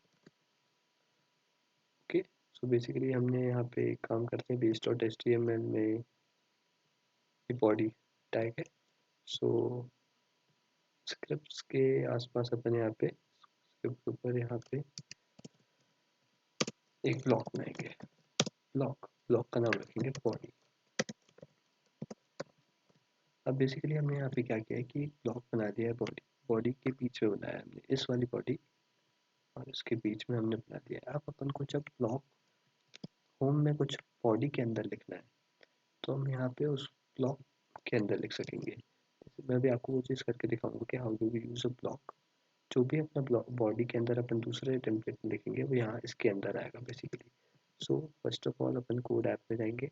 okay। So basically हमने यहाँ पे एक काम करते हैं, base.html में बॉडी टैग है। सो स्क्रिप्ट्स के आसपास अपन यहाँ पे स्क्रिप्ट के ऊपर यहाँ पे एक ब्लॉक बनाएंगे, ब्लॉक का नाम रखेंगे बॉडी। अब बेसिकली हमने यहाँ पे क्या किया है कि एक ब्लॉक बना दिया है बॉडी, बॉडी के बीच में बनाया हमने इस वाली बॉडी, और इसके बीच में हमने बना दिया है। अब अपन को जब ब्लॉक होम में कुछ बॉडी के अंदर लिखना है तो हम यहाँ पे उस ब्लॉक के अंदर लिख सकेंगे। जैसे मैं भी आपको वो चीज़ करके दिखाऊंगा कि how do we use a block. जो भी अपना ब्लॉक बॉडी के अंदर अपन दूसरे टेम्पलेट में लिखेंगे वो यहाँ इसके अंदर आएगा basically. So first of all upon code app में जाएंगे,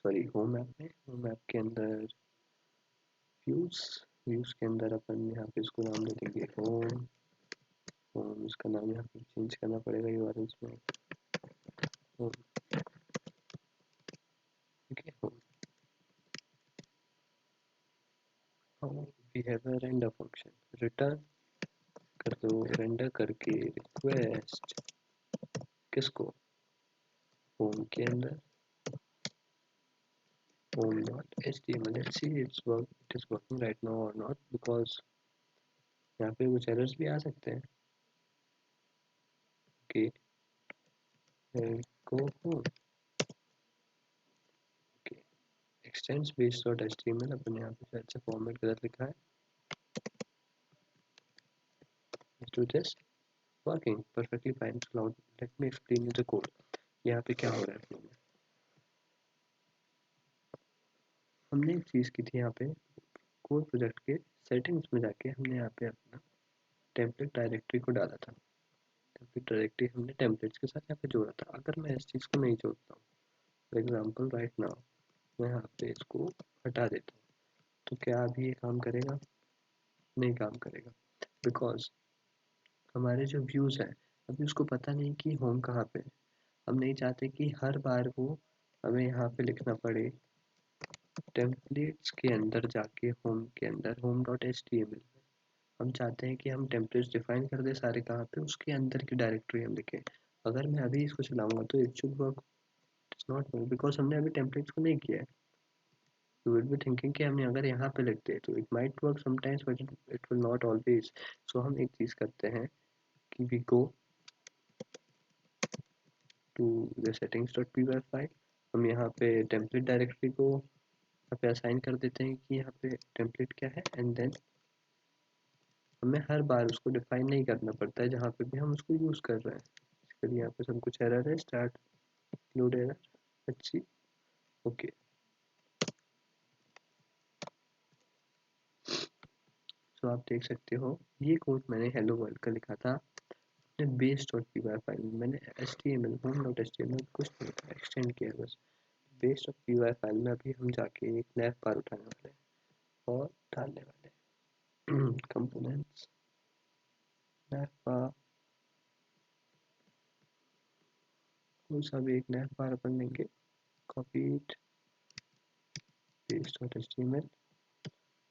सॉरी होम ऐप में, होम ऐप के अंदर व्यूज़, व्यूज़ के अंदर अपन यहाँ पे इसको नाम दे देंगे होम। होम इसका नाम यहाँ पे चेंज करना पड़ेगा यूआरएल्स में, होम, ठीक है home. We have a render function, return कर दो रेंडर करके रिक्वेस्ट किसको, होम के अंदर home.html। let's see it is working right now or not because यहाँ पे कुछ एरर्स भी आ सकते हैं। Okay go home, okay x tends base.html, अपन यहाँ पे शायद से फॉर्मेट गलत लिखा है। let's do this, working perfectly fine। so now let me explain you the code। यहाँ पे क्या हो रहा है फ्लो में, हमने एक चीज़ की थी यहाँ पे कोड प्रोजेक्ट के सेटिंग्स में जाके हमने यहाँ पे अपना टेम्पलेट डायरेक्टरी को डाला था। टेम्पलेट डायरेक्टरी हमने टेम्पलेट्स के साथ यहाँ पे जोड़ा था। अगर मैं इस चीज़ को नहीं जोड़ता हूँ, फॉर एग्जाम्पल राइट नाउ मैं यहाँ पे इसको हटा देता हूँ, तो क्या अभी ये काम करेगा? नहीं काम करेगा, बिकॉज हमारे जो व्यूज़ हैं अभी उसको पता नहीं कि होम कहाँ पे है। हम नहीं चाहते कि हर बार वो हमें यहाँ पे लिखना पड़े टेम्पलेट्स के अंदर जाके होम के अंदर home dot H T M L. हम चाहते हैं कि हम टेम्पलेट्स डिफाइन कर दे सारे कहाँ पे, उसके अंदर की डायरेक्टरी हम लिखें। अगर मैं अभी इसको चलाऊंगा तो it should work, it's not work because हमने अभी टेम्पलेट्स को नहीं किया है। यू विल बी थिंकिंग कि हमने अगर यहाँ पे लिख दे तो it might work sometimes but it will not always. So हम एक चीज़ करते हैं कि we go to the settings.py file. हम यहाँ पे टेम्पलेट डायरेक्टरी को यहाँ पे असाइन कर देते हैं कि यहाँ पे टेम्पलेट क्या है, एंड देन हमें हर बार उसको डिफाइन नहीं करना पड़ता है जहाँ पे भी हम उसको यूज़ कर रहे हैं। इसके लिए यहाँ पे सब कुछ एरर है, स्टार्ट लोड एरर, अच्छी, ओके। सो आप देख सकते हो ये कोड मैंने हेलो वर्ल्ड का लिखा था अपने base dot P Y file में। मैंने H T M L home dot H T M L कुछ नहीं एक्सटेंड किया बस। Base dot P Y file में अभी हम जाके एक नैव बार उठाने वाले हैं और डालने वाले कंपोनेंट्स नैव बार, उस अभी एक नैव बार अपन लेंगे, copy it base dot H T M L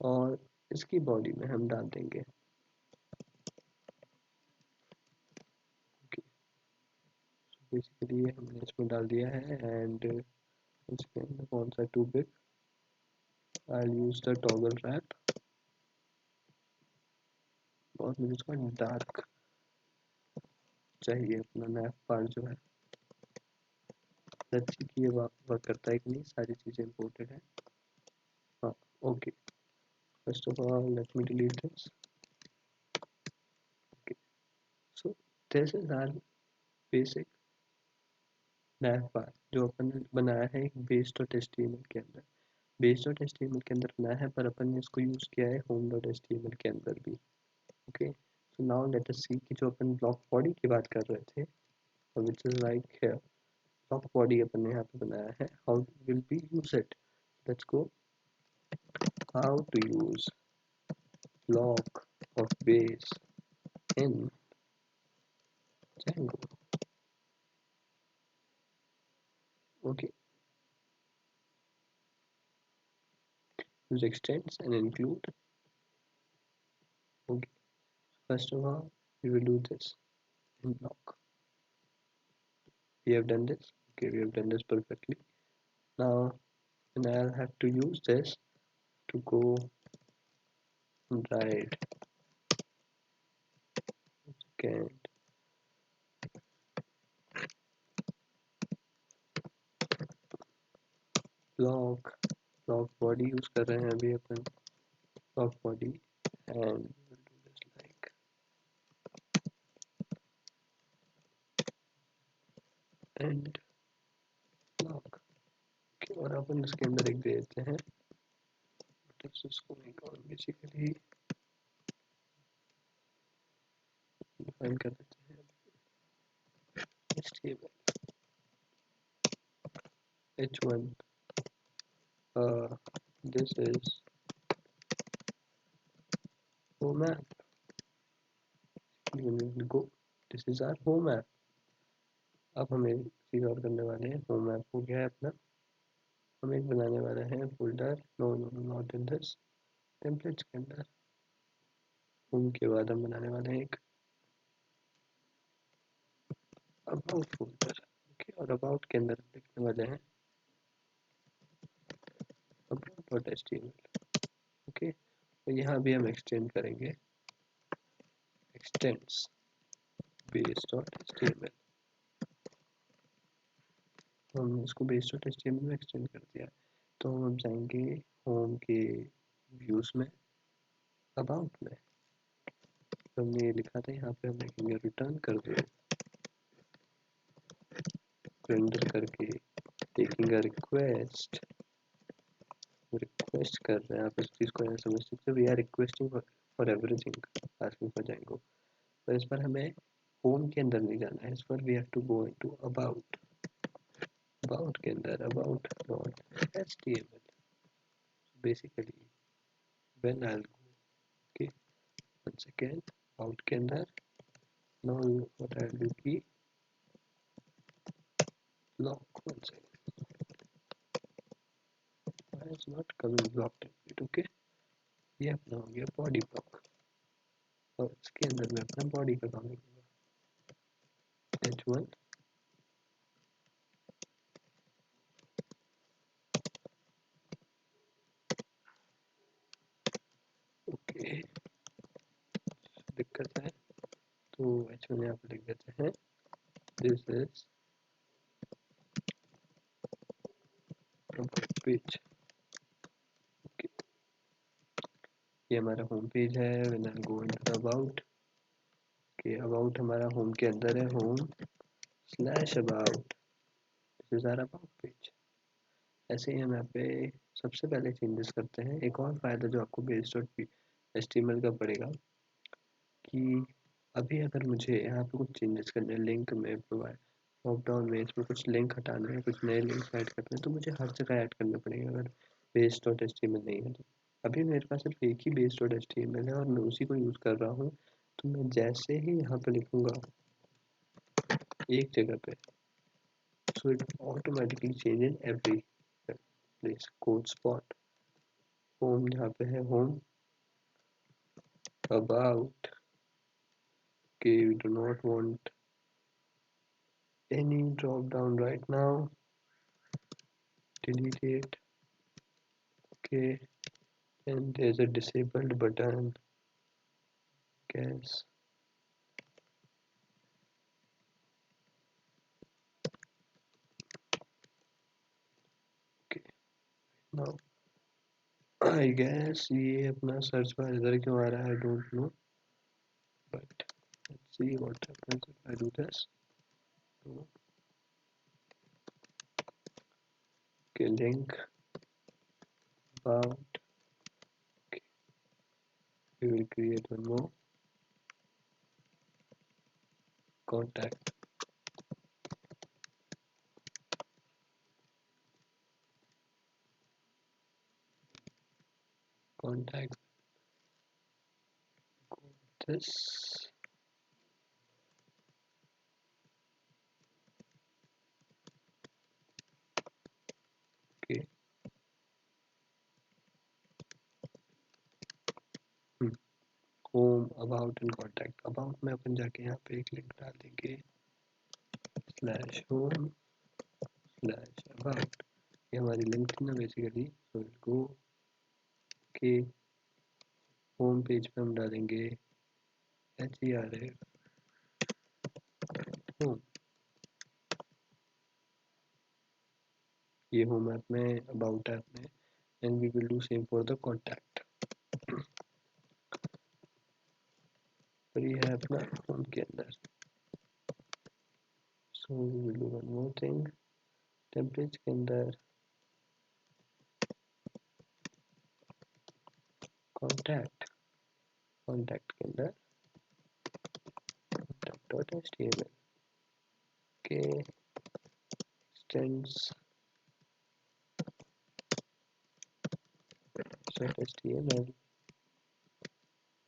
और इसकी बॉडी में हम डाल देंगे बेसिकली ये हमने इसमें डाल दिया है। एंड इसके अंदर कौन सा टू बिट, I use the toggle wrap और मुझे इसका डार्क चाहिए अपना नैप पार्ट जो है। लेट्स सी कि ये वर्क करता है कि नहीं, सारी चीज़ें इंपोर्टेड है। हाँ okay, first of all let me delete this. Okay, so this is our basic nav part जो अपन ने बनाया है एक base dot H T M L के अंदर। Base dot H T M L के अंदर बनाया है पर अपन ने इसको यूज़ किया है home dot H T M L के अंदर भी। Okay, so now let us see कि जो अपन ब्लॉक बॉडी की बात कर रहे थे which is like here, block body अपन ने यहाँ पे बनाया है, how will we use it? Let's go how to use block of base in Django. Okay, use extends and include. Okay, first of all we will do this in block. We have done this. Okay, we have done this perfectly. Now and I'll have to use this to go and write second block body use कर रहे हैं अभी अपन block body and we'll do this like and block। okay, और अपन इसके अंदर एक दे देते हैं इसको एक और बेसिकली डिफाइन कर देते हैं html h1 this is home app, we will go this is our home app। अब हमें चीज़ और करने वाले हैं, होम ऐप हो गया है अपना, हम एक बनाने वाले हैं folder, no no not in this, templates के अंदर। होम के बाद हम बनाने वाले हैं एक अबाउट फोल्डर। ओके, और अबाउट के अंदर लिखने वाले हैं अबाउट डॉट एचटीएमएल। ओके, तो यहाँ भी हम एक्सटेंड करेंगे एक्सटेंड्स बेस डॉट एचटीएमएल। हम इसको बेस डॉट एचटीएमएल में एक्सटेंड कर दिया। तो हम जाएंगे होम के व्यूज में, अबाउट में हमने ये लिखा था, यहाँ पे हम लिखेंगे रिटर्न कर दो रेंडर करके टेकिंग अ रिक्वेस्ट। रिक्वेस्ट कर रहे हैं आप, इस चीज़ को ऐसे समझ सकते हो, we are requesting for everything asking for Django. तो इस पर हमें होम के अंदर नहीं जाना है, इस पर we have to go into about. About के अंदर about dot HTML basically when I will go. Okay, one second, about के अंदर now what I will do की block. One second, why is not coming block template? Okay, ये अपना हो गया body block, और इसके अंदर मैं अपना बॉडी का काम लिखूंगा h1 ओके। दिक्कत है तो h1 यहाँ पे लिख देते हैं दिस इज पेज। ओके, ये हमारा होम पेज है। When I go into about, के अबाउट हमारा होम के अंदर है, home slash about, this is our about page. ऐसे ही हम यहाँ पे सबसे पहले चेंजेस करते हैं। एक और फायदा जो आपको बेस डॉट एचटीएमएल का पड़ेगा कि अभी अगर मुझे यहाँ पे कुछ चेंजेस करने हैं, लिंक में प्रोवाइड ड्रॉप डाउन में इसमें कुछ लिंक हटाने हैं, कुछ नए लिंक ऐड करने हैं, तो मुझे हर जगह ऐड करने पड़ेंगे अगर बेस डॉट एचटीएमएल नहीं है तो। अभी मेरे पास सिर्फ एक ही बेस डॉट एचटीएमएल है और मैं उसी को यूज़ कर रहा हूँ, तो मैं जैसे ही यहाँ पे लिखूँगा एक जगह पे, so it automatically change in every place. Code spot, home जहाँ पे है होम, अबाउट, के we do not want any drop down right now, delete it. Okay, and there's a disabled button, guess. Okay, now I guess ये अपना search bar इधर क्यों आ रहा है, I don't know, but let's see what happens if I do this. So, okay, link about. Okay, we will create one more, contact. Contact this. Okay, home, about and contact. About में अपन जाके यहाँ पे एक link डाल देंगे, slash home slash about. ये हमारी link थी ना बेसिकली, सो गो के होम पेज पे हम डालेंगे HERF होम। ये होम ऐप में, अबाउट ऐप में, and we will do same for the contact. पर ये है अपना होम के अंदर। So we will do one more thing, templates के अंदर कॉन्टैक्ट, कॉन्टैक्ट के अंदर कॉन्टैक्ट डॉट HTML के extends डॉट HTML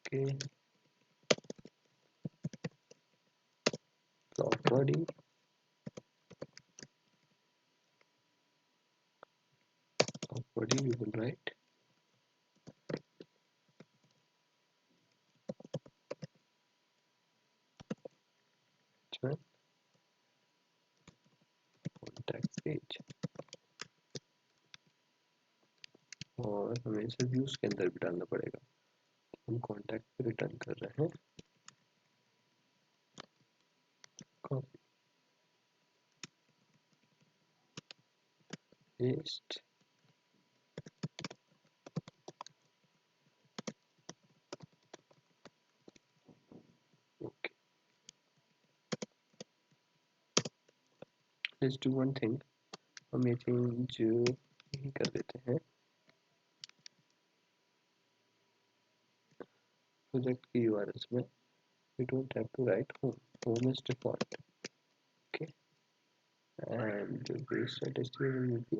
के block body of body we will write contact page, और हमें इसे व्यूज के अंदर भी डालना पड़ेगा। हम कॉन्टैक्ट पे रिटर्न कर रहे हैं, copy paste, okay. Let's do one thing, हम ये चेंज यही कर देते हैं, प्रोजेक्ट की यूआरएल में we don't have to write home is default, okay, and the base.html will be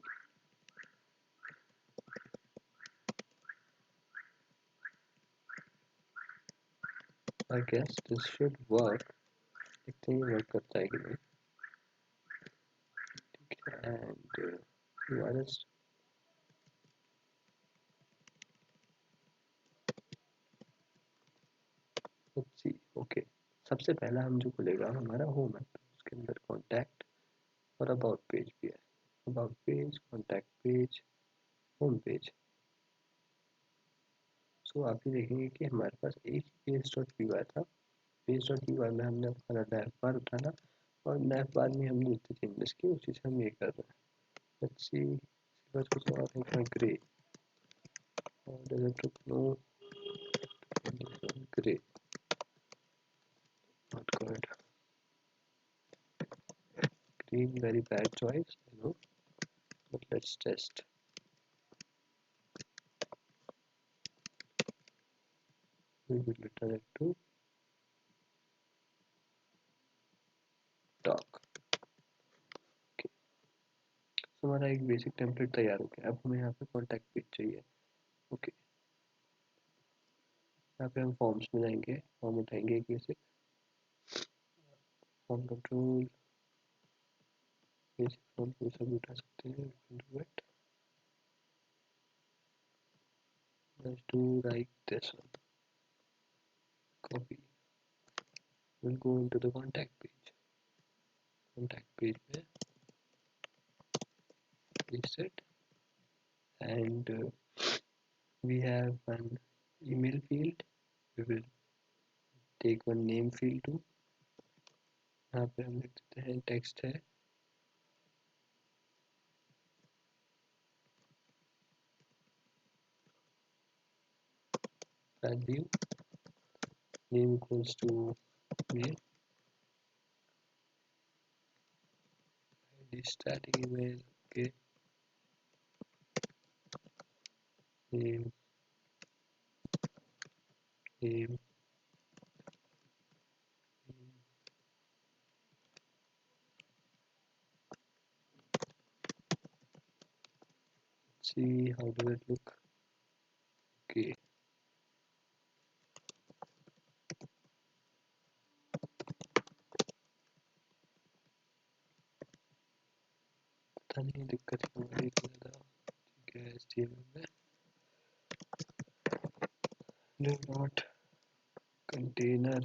I guess this should work, देखते हैं ये वर्क करता है कि नहीं। and URLs. Let's see. Okay, सबसे पहला हम जो खुलेगा हमारा होम है, उसके अंदर कॉन्टैक्ट और अबाउट पेज भी है। About page, contact page, home page. So आप ये देखेंगे कि हमारे पास एक ही पेज डॉट पी वाई था। पेज डॉट पी वाई में हमने अपना नैव बार उठाना और नैव बार में हमने जितने चेंजेस किए उसी से हम ये कर रहे हैं। लेट्स सी, बस कुछ और है ग्रे, और doesn't look no grey, not good, green very bad choice, I know, but let's test. We will return it to dark. Okay, so हमारा एक बेसिक टेम्पलेट तैयार हो गया। अब हमें यहाँ पे कॉन्टैक्ट पेज चाहिए। ओके, यहाँ पे हम फॉर्म्स में जाएंगे, फॉर्म उठाएंगे एक basic form control, basic form को सब उठा सकते हैं। Do it. Let's do like this one. Copy. We'll go into the contact page. Contact page में paste it, and we have an email field. We will take one name field too. यहाँ पे हम लिख देते हैं text है, value name equals to mail, id static email, okay, name, name, see how does it look. Okay, पता नहीं दिक्कत क्यों आ रही है ज़्यादा। ठीक है, HTML में do not container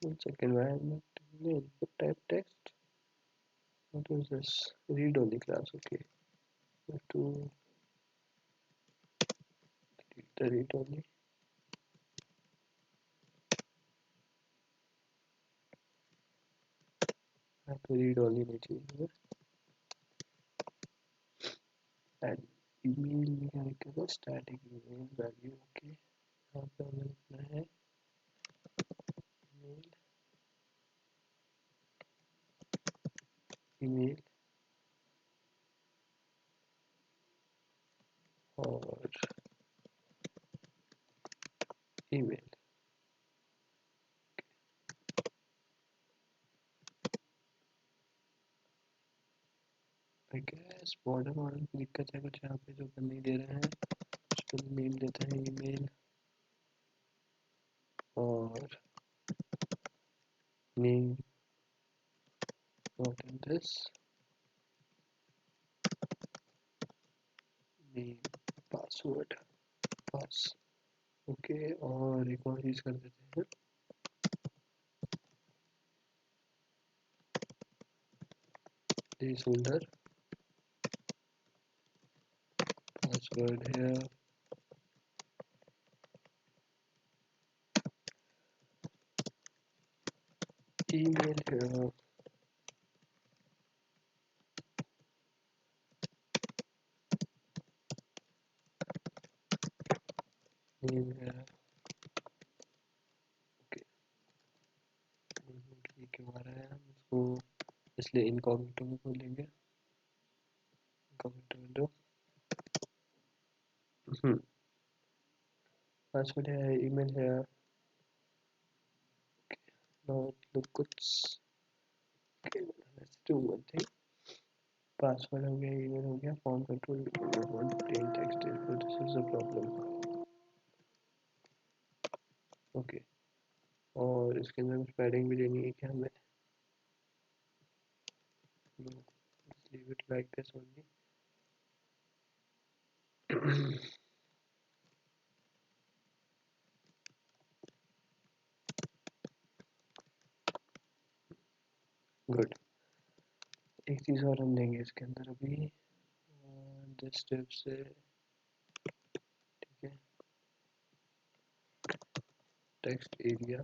one second, environment input type text. What is this? Read only class. Okay, have to delete the read only. have to read only नहीं चाहिए। and email में क्या लिखा था, static email value। okay, यहाँ पे हमें लिखना है email, email और email। I guess border model की दिक्कत है कुछ यहाँ पे जो कर नहीं दे रहे हैं। उसको नेम देते हैं email और name not in this, name password pass। Okay, और एक और चीज़ कर देते हैं, placeholder password here, email here, name here। Okay, क्यों आ रहा है, हम इसको इसलिए इनकॉग्निटो में खोलेंगे, इनकॉग्निटो विंडो। पासवर्ड है, ईमेल है, now it looks okay. Let's do one thing. Password हो गया, ईमेल हो गया, form control, want plain text, this is a problem. Okay, और इसके अंदर कुछ पैडिंग भी देनी है क्या हमें? No, let's leave it like this only. Good. एक चीज़ और हम देंगे इसके अंदर अभी, दिस स्टेप से, ठीक है, text area,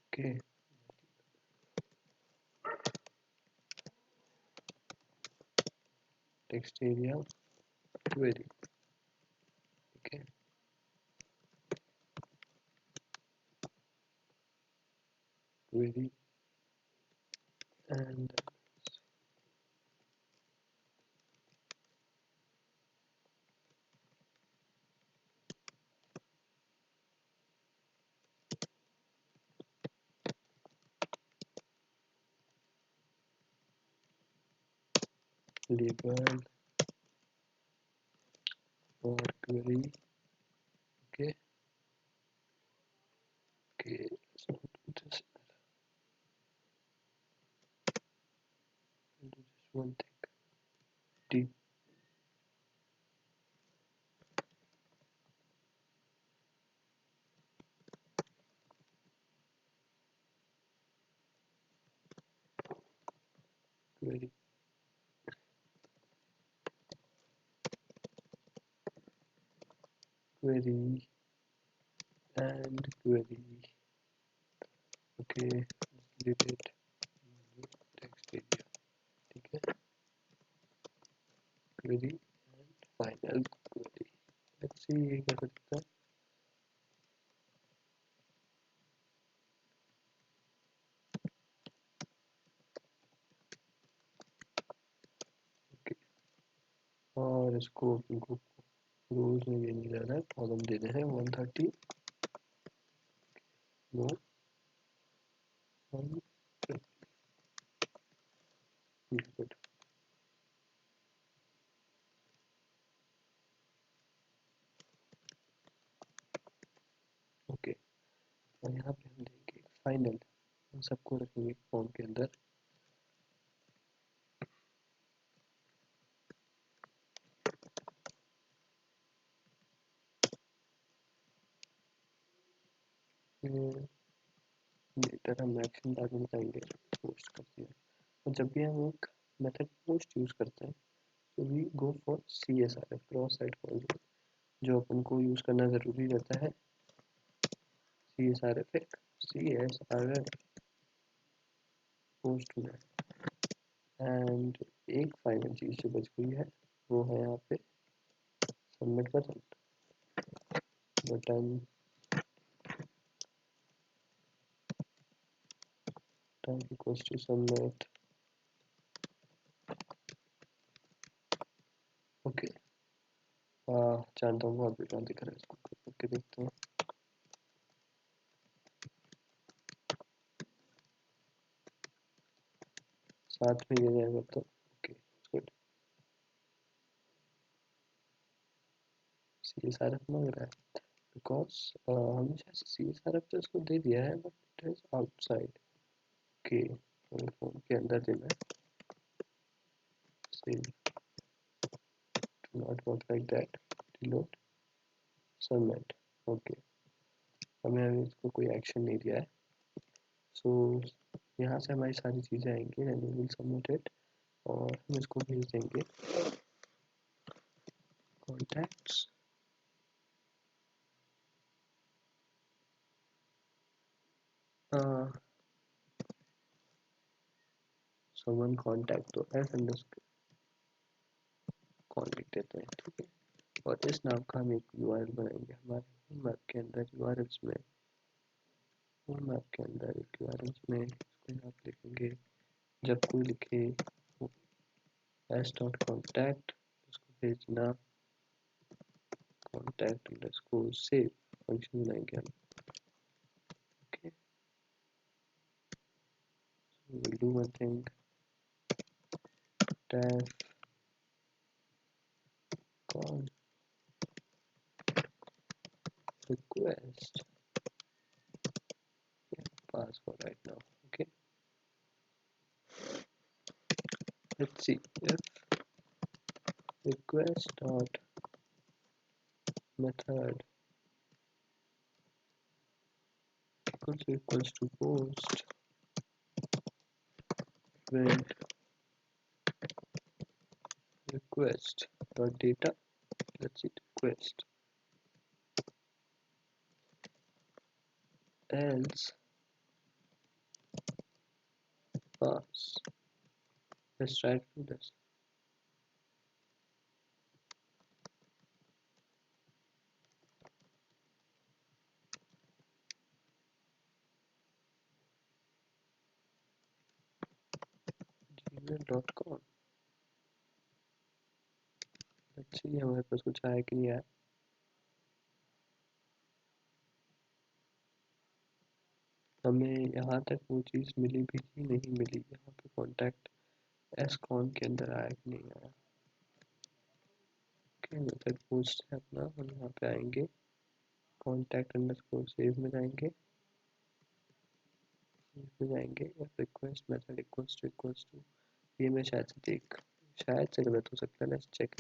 okay, text area query, ठीक है, क्वेरी एंड लेबल और query, okay, okay, so do this, do this one thing, D, query, query and query, okay, delete it, text area, ठीक है, query and final query, let's see ये क्या करता है, okay, और इसको इनको रोज में ये नहीं जाना है, कॉलम देने हैं 130, नो, 1, गुड, ओके, और यहाँ पे हम देंगे फाइनल, इन सबको रखेंगे फॉर्म के अंदर, लेटर हम एक्शन बाद में बताएंगे, पोस्ट कर दिया, और जब भी हम एक मेथड पोस्ट यूज करते हैं तो we go for CSRF, cross site format, जो अपन को यूज करना जरूरी रहता है, CSRF, एक CSRF पोस्ट में, एंड एक फाइनल चीज जो बच गई है वो है यहाँ पे submit button, button time equals to submit, okay, जानता हूँ बहुत बेकार दिख रहा है, इसको करके देखते हैं, साथ में ये जाएगा तो ओके, गुड, CSRF मांग रहा है बिकॉज हमने शायद CSRF तो इसको दे दिया है but it is outside, okay, form के अंदर देना है, save, do not work like that, reload, submit, okay, हमें अभी इसको कोई एक्शन नहीं दिया है, सो यहाँ से हमारी सारी चीज़ें आएंगी and we will submit it, और हम इसको भेज देंगे कॉन्टैक्ट्स, समवन कॉन्टैक्ट, तो एस अंडरस्कोर कॉल लिख देते हैं, ठीक है, और इस नाम का हम एक URL बनाएंगे हमारे होम ऐप के अंदर, URLs में, होम ऐप के अंदर एक URLs में इसको यहाँ पे लिखेंगे, जब कोई लिखे s.contact, उसको भेजना contact underscore save, फंक्शन बनाएंगे हम, do one thing, def con request password right now. Okay, let's see if request dot method equals to post when request dot data, let's see request, else pass. Let's try to do this. gmail.com, let's see हमारे पास कुछ आया कि नहीं आया। हमें यहाँ तक वो चीज़ मिली भी कि नहीं मिली, यहाँ पे कॉन्टैक्ट एसकॉन के अंदर आया कि नहीं आया। ओके, मेथड पोस्ट है अपना, हम यहाँ पे आएंगे कॉन्टैक्ट अंडरस्कोर सेव में जाएंगे, रिक्वेस्ट मेथड इक्वल्स टू, ये मैं शायद से गलत हो सकता है, let's check.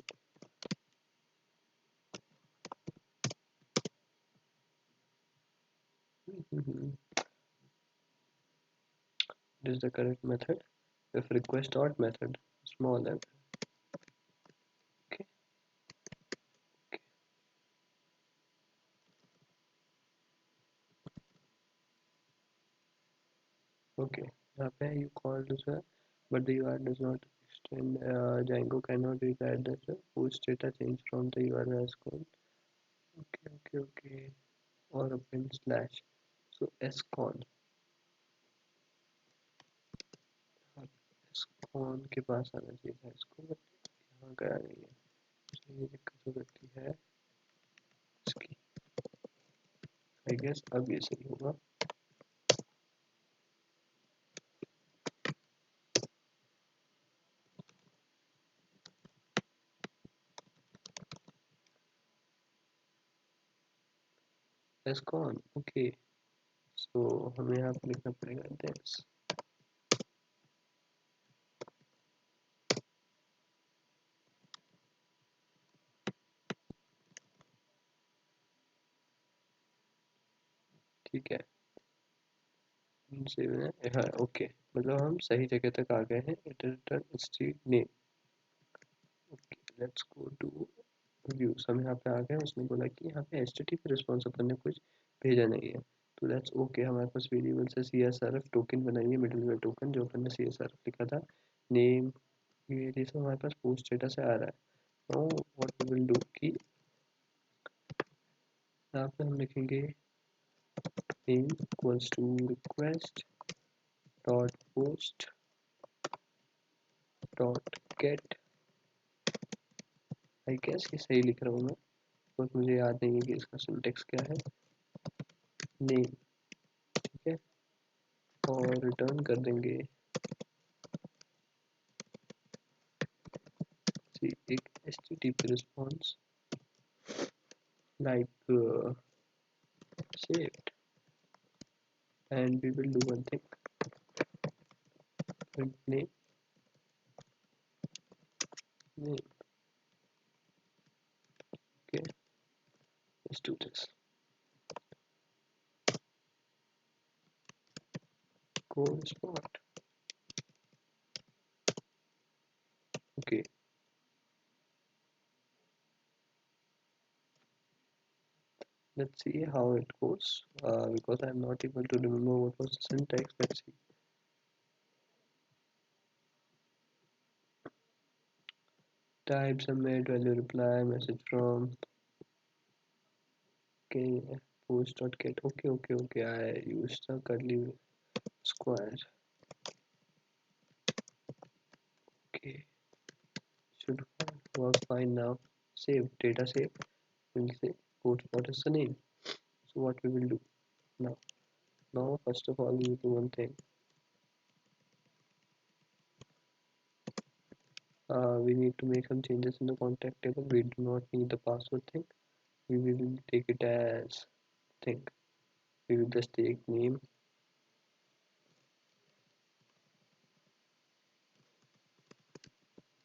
This is the correct method if request dot method small m. Okay, okay, यहाँ पे you called as well but the URL does not extend, Django cannot read the address, post data change from the URL as code. Okay, or append slash, so scon, स्कॉन के पास आना चाहिए था इसको, but यहाँ गया नहीं है, तो ये दिक्कत हो सकती है इसकी। आई गेस अब ये सही होगा। स्कॉन, ओके, सो हमें यहाँ पे लिखना पड़ेगा दिस। ठीक है, हाँ ओके, मतलब हम सही जगह तक आ गए हैं। It is return street name. Okay, let's go to views, हम यहाँ पे आ गए। उसने बोला कि यहाँ पे एचटीटीपी रिस्पॉन्स अपन ने कुछ भेजा नहीं है, तो लेट्स ओके, हमारे पास वेरिएबल से सीएसआरएफ टोकन बनाइए, मिडिलवेयर टोकन जो अपन ने सीएसआरएफ लिखा था, नेम, ये सब हमारे पास पोस्ट डेटा से आ रहा है। Now what we will do कि यहाँ पे हम लिखेंगे name equals to request dot post dot get. I guess ये सही लिख रहा हूँ मैं, बस मुझे याद नहीं है कि इसका सिंटेक्स क्या है। नेम, ठीक है, और रिटर्न कर देंगे एक HTTP response like saved, and we will do one thing, print name, okay, let's do this, go spot, okay, let's see how it goes, because I'm not able to remember what was the syntax. Let's see, type submit value reply message from, okay, post.get, okay, I used the curly square, okay, should work fine now. Save, data save, we'll say post what is the name. So what we will do now, first of all we will do one thing, We need to make some changes in the contact table. We do not need the password thing. We will take it as thing. We will just take name.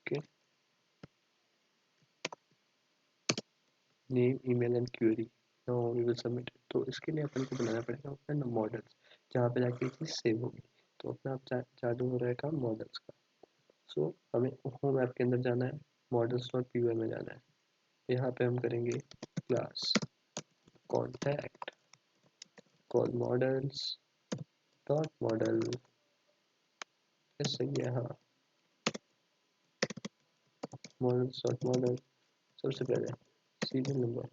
Okay, name, email and query. Now we will submit it. तो इसके लिए अपन को बनाना पड़ेगा अपना models, जहाँ पे जाके ये चीज़ सेव होगी। तो अपना आप चालू हो रहेगा मॉडल्स का। सो हमें होम ऐप के अंदर जाना है, models.py में जाना है। यहाँ पे हम करेंगे class contact call models dot model। सही है, हाँ, models dot model। सबसे पहले सीरियल नंबर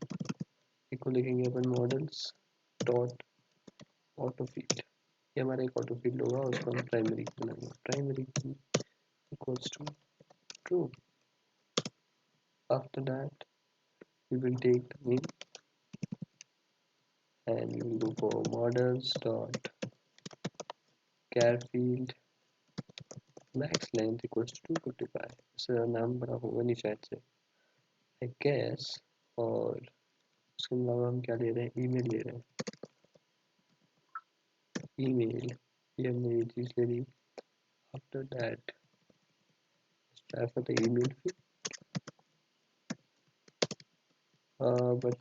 को लिखेंगे अपन मॉडल्स डॉट ऑटो फील्ड। ये हमारा एक ऑटो फील्ड होगा, उसको हम प्राइमरी बनाएंगे। प्राइमरी की equals to true. After that we will take the name and we will go for models dot char field max length equals to 255। इसका नाम बड़ा होगा नहीं शायद से, आई गेस। और उसके अलावा हम क्या ले रहे हैं, ईमेल ले रहे हैं। ईमेल, ये हमने ये चीज़ ले ली। After that try for the email field, but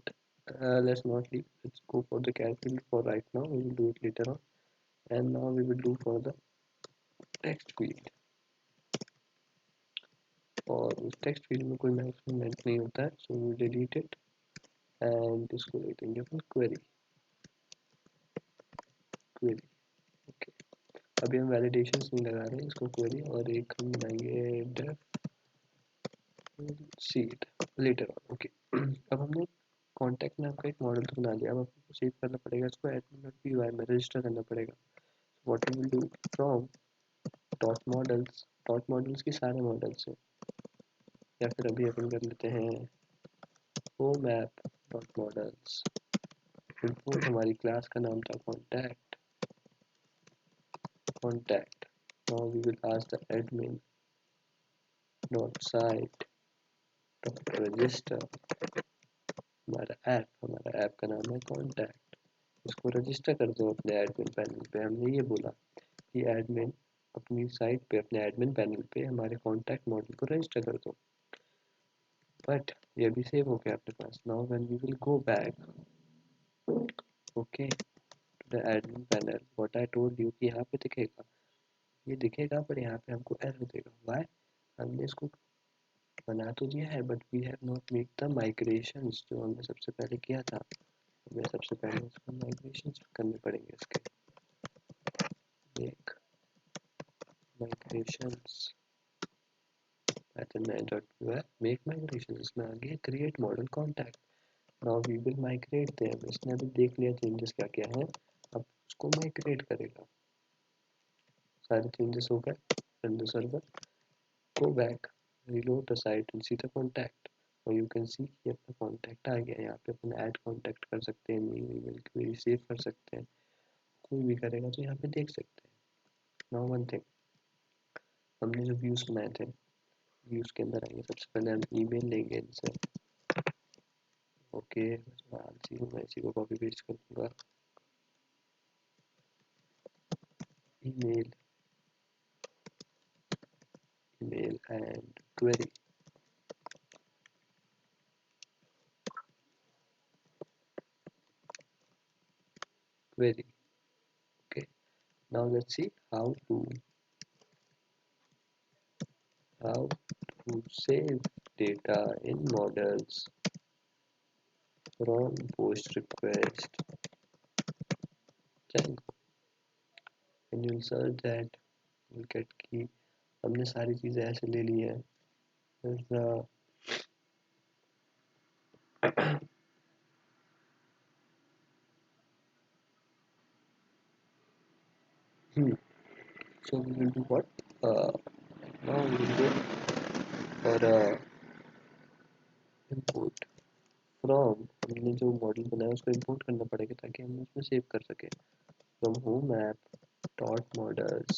let's not leave, let's go for the char field for right now. We will do it later on, and now we will do for the text field। और उस text field में कोई maximum नहीं होता है, so we delete it and इसको दे देंगे अपन क्वेरी। Query, okay. अभी हम वैलिडेशंस नहीं लगा रहे हैं, इसको क्वेरी। और एक हम बनाएंगे def seat letter on, okay. अब हमने कॉन्टैक्ट नाम का एक मॉडल तो बना लिया। अब आपको सेव करना पड़ेगा इसको admin.py में रजिस्टर करना पड़ेगा। What we will do, from dot models की सारे मॉडल्स हैं, या फिर अभी अपन कर लेते हैं home app dot models. Input हमारी क्लास का नाम था contact. Now we will ask the admin dot site dot register. हमारा ऐप का नाम है कॉन्टैक्ट। इसको रजिस्टर कर दो अपने एडमिन पैनल पे। हमने ये बोला कि एडमिन अपनी साइट पे, अपने एडमिन पैनल पे हमारे कॉन्टैक्ट मॉडल को रजिस्टर कर दो। बट ये भी सेव हो गया अपने पास। Now when we will go back, okay, to the admin panel, what I told you कि यहाँ पे दिखेगा, ये दिखेगा, पर यहाँ पे हमको एरर देगा। व्हाई? हमने इसको बना तो दिया है, but we have not make the migrations, जो हमने सबसे पहले किया था। हमें सबसे पहले इसको माइग्रेशंस करने पड़ेंगे इसके। Make migrations python make migrations, इसमें आगे create model contact. Now we will migrate them. इसने अभी देख लिया चेंजेस क्या क्या है, अब उसको माइग्रेट करेगा। सारे चेंजेस हो गए। Run the server, go back, reload the site and see the contact, और you can see कि अपना contact आ गया। यहाँ पे अपन ऐड contact कर सकते हैं, मेल ईमेल क्वेरी सेव कर सकते हैं। कोई भी करेगा तो यहाँ पे देख सकते हैं। now one thing, हमने जो व्यूज बनाए थे, व्यूज के अंदर आएंगे। सबसे पहले हम ईमेल लेंगे इनसे, ओके। मैं इसी को कॉपी पेस्ट कर दूंगा। Email, email and query, query, okay। now let's see how to save data in models from post request Django, and you'll search that, you'll get कि हमने सारी चीज़ें ऐसे ले ली हैं। फिर so we will do what, uh, now we will go for import from। हमने जो मॉडल बनाया उसको import करना पड़ेगा ताकि हम उसमें सेव कर सकें। from home app dot models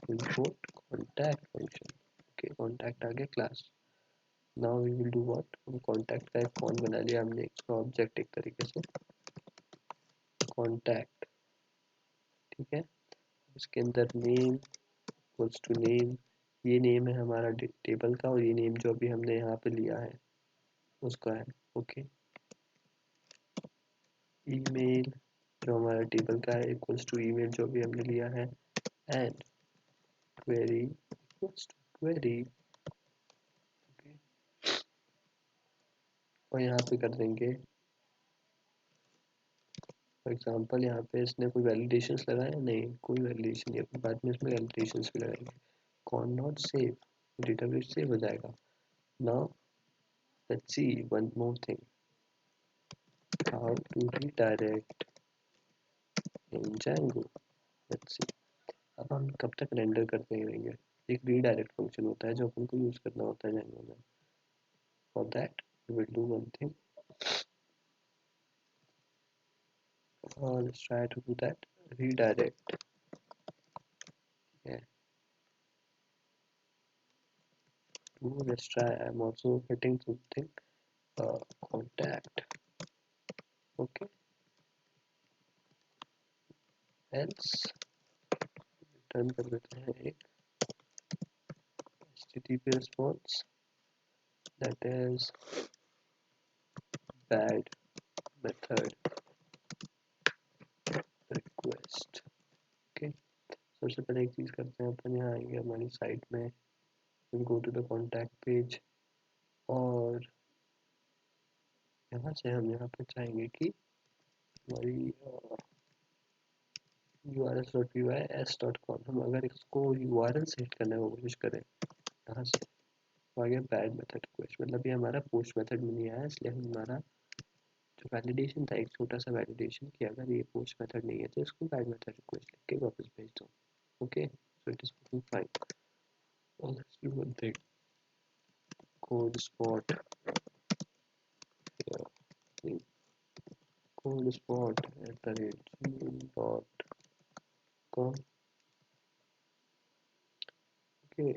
import contact function, okay, contact आ गया class. Now we will do what, हम कॉन्टैक्ट का एक फॉर्म बना लिया हमने, इसका ऑब्जेक्ट एक तरीके से कॉन्टैक्ट, ठीक है। इसके अंदर नेम इक्वल्स टू नेम, ये नेम है हमारा टेबल का और ये नेम जो अभी हमने यहाँ पे लिया है उसका है, ओके। ईमेल जो हमारा टेबल का है इक्वल्स टू ईमेल जो भी हमने लिया है, and query equals to query, okay. और यहाँ पे कर देंगे फॉर एग्जांपल, यहाँ पे इसने कोई वैलिडेशंस लगाया, नहीं कोई वैलिडेशन नहीं, अपने बाद में इसमें वैलिडेशंस भी लगाएंगे। कॉन नॉट सेव, डेटाबेस सेव हो जाएगा। Now let's see one more thing, how to redirect in Django, let's see। अब हम कब तक रेंडर करते रहेंगे, एक रीडायरेक्ट फंक्शन होता है जो अपन को यूज करना होता है Django में। For that we will do one thing, let's try to do that, redirect, yeah, let's try, I'm also hitting something, contact, okay, else return कर देते हैं एक http response that is bad method request, okay। सबसे पहले एक चीज करते हैं, अपन यहाँ आएंगे हमारी साइट में, go to the contact page, और यहाँ से हम यहाँ पे चाहेंगे कि हमारी urs.py_s.com, हम अगर इसको URL सेट करने की कोशिश करें यहाँ से, तो आ गया बैड मेथड रिक्वेस्ट, मतलब ये हमारा पोस्ट मेथड में नहीं आया, इसलिए हमारा जो वैलिडेशन था, एक छोटा सा वैलिडेशन कि अगर ये पोस्ट मेथड नहीं है तो इसको बैड मेथड रिक्वेस्ट लिख के वापस भेज दो, okay. So it is working fine. Let's do one thing, CodeSpot CodeSpot@gmail.com, okay,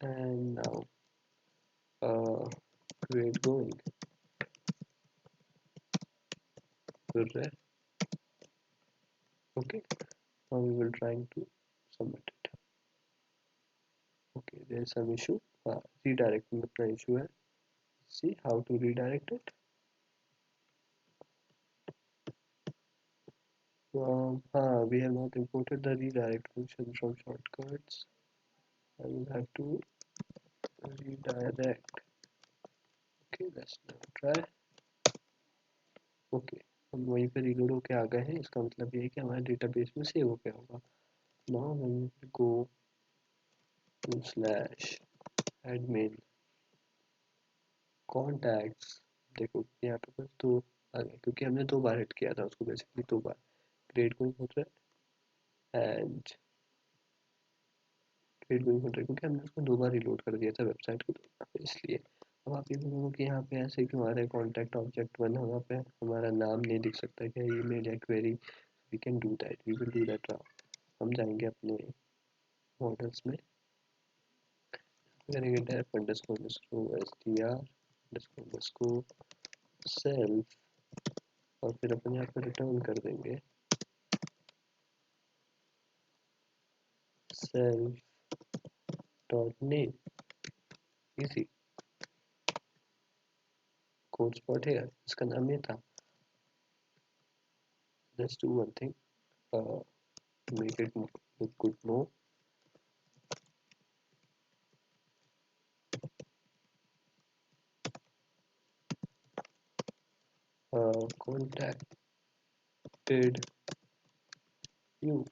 and now create going, good, right? Okay, now we will trying to submit it, okay, there is some issue, redirecting the issue है, see how to redirect it, we have not imported the redirect function from shortcuts, I will have to redirect, okay, let's now try, okay, हम वहीं पे reload होके आ गए हैं, इसका मतलब ये है कि हमारे डेटाबेस में सेव हो गया होगा। now when we go to slash admin contacts, देखो यहाँ पे बस दो आ गए, क्योंकि हमने 2 बार हिट किया था उसको, बेसिकली 2 बार क्रिएट कोई हो रहा है एंड क्रिएट कोई हो रहा है, क्योंकि हमने उसको 2 बार रिलोड कर दिया था वेबसाइट को, तो इसलिए। अब आप ये बोलोगे कि यहाँ पे ऐसे क्यों आ रहा है कॉन्टैक्ट ऑब्जेक्ट वन, वहाँ पे हमारा नाम नहीं दिख सकता क्या, ईमेल या query, we can do that, we will do that. हम जाएंगे अपने मॉडल्स में, करेंगे def underscore underscore str underscore underscore self, और फिर अपन यहाँ पे रिटर्न कर देंगे self dot name, easy, code spot है, इसका नाम ये था। Let's do one thing, make it look good more, contacted you,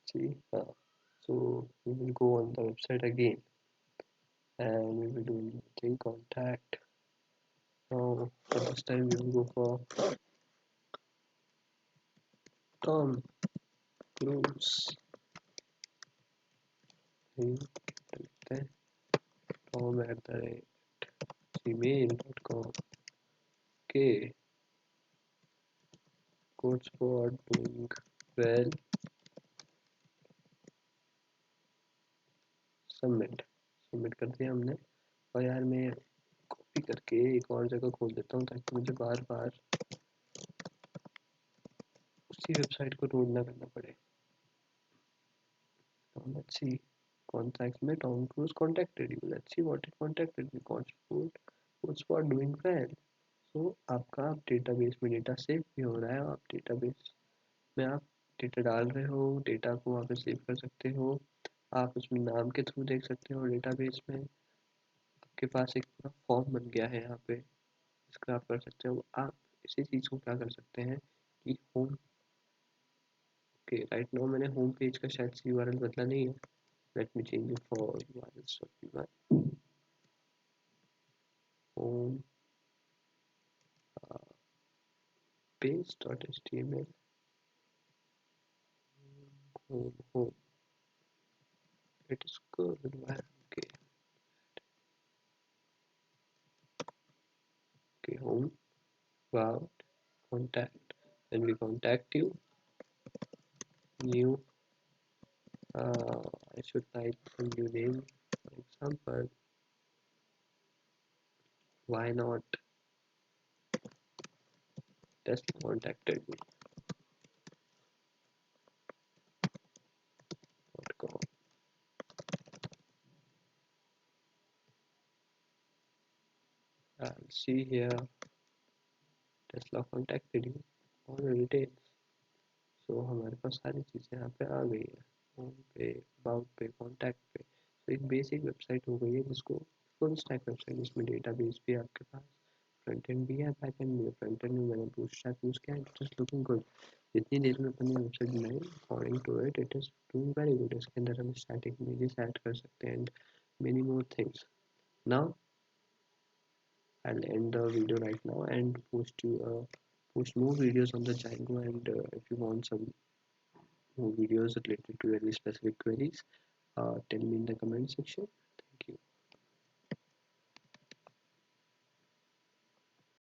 see, so we will go on the website again and we will do thing contact, now this time we will go for Tom Cruise, tom@gmail.com, okay, codes for doing well, submit submit कर दिया हमने। और यार मैं copy करके एक और जगह खोल देता हूँ ताकि मुझे बार बार उसी वेबसाइट को लोड ना करना पड़े। Let's see. Contacts में Tom Cruise contacted you. Let's see what he contacted me. What's for doing well. So आपका डेटाबेस में डेटा सेव भी हो रहा है। आप डेटाबेस में आप डेटा डाल रहे हो, डेटा को वहाँ पे सेव कर सकते हो। आप उसमें नाम के थ्रू देख सकते हो डेटाबेस में। आपके पास एक पूरा फॉर्म बन गया है यहाँ पे, इसका आप कर सकते हो। आप इसी चीज़ को क्या कर सकते हैं कि होम के राइट नाउ मैंने होम पेज का शायद से यूआरएल बदला नहीं है। Let me change it for URL home page.html home it is good. Okay, okay, home, about, contact. Then we contact you, new, I should type a new name, for example, why not Tesla contacted me.com. I'll see here Tesla contacted you, all the details. So हमारे पास सारी चीज़ें यहाँ पे आ गई है, home पे, about पे, contact पे। तो एक बेसिक वेबसाइट हो गई है जिसको फुल स्टैक वेबसाइट, जिसमें डेटाबेस भी है आपके पास, फ्रंट एंड भी है, बैक एंड भी है। फ्रंट एंड में मैंने बूटस्ट्रैप यूज़ किया है, इट इज़ लुकिंग गुड। जितनी देर में अपनी वेबसाइट बनाई, according to it it is doing very good. इसके अंदर हम स्टैटिक इमेजेस ऐड कर सकते हैं and many more things. Now I'll end the video right now and post more videos on the Django, and if you want some more videos related to any specific queries, tell me in the comment section.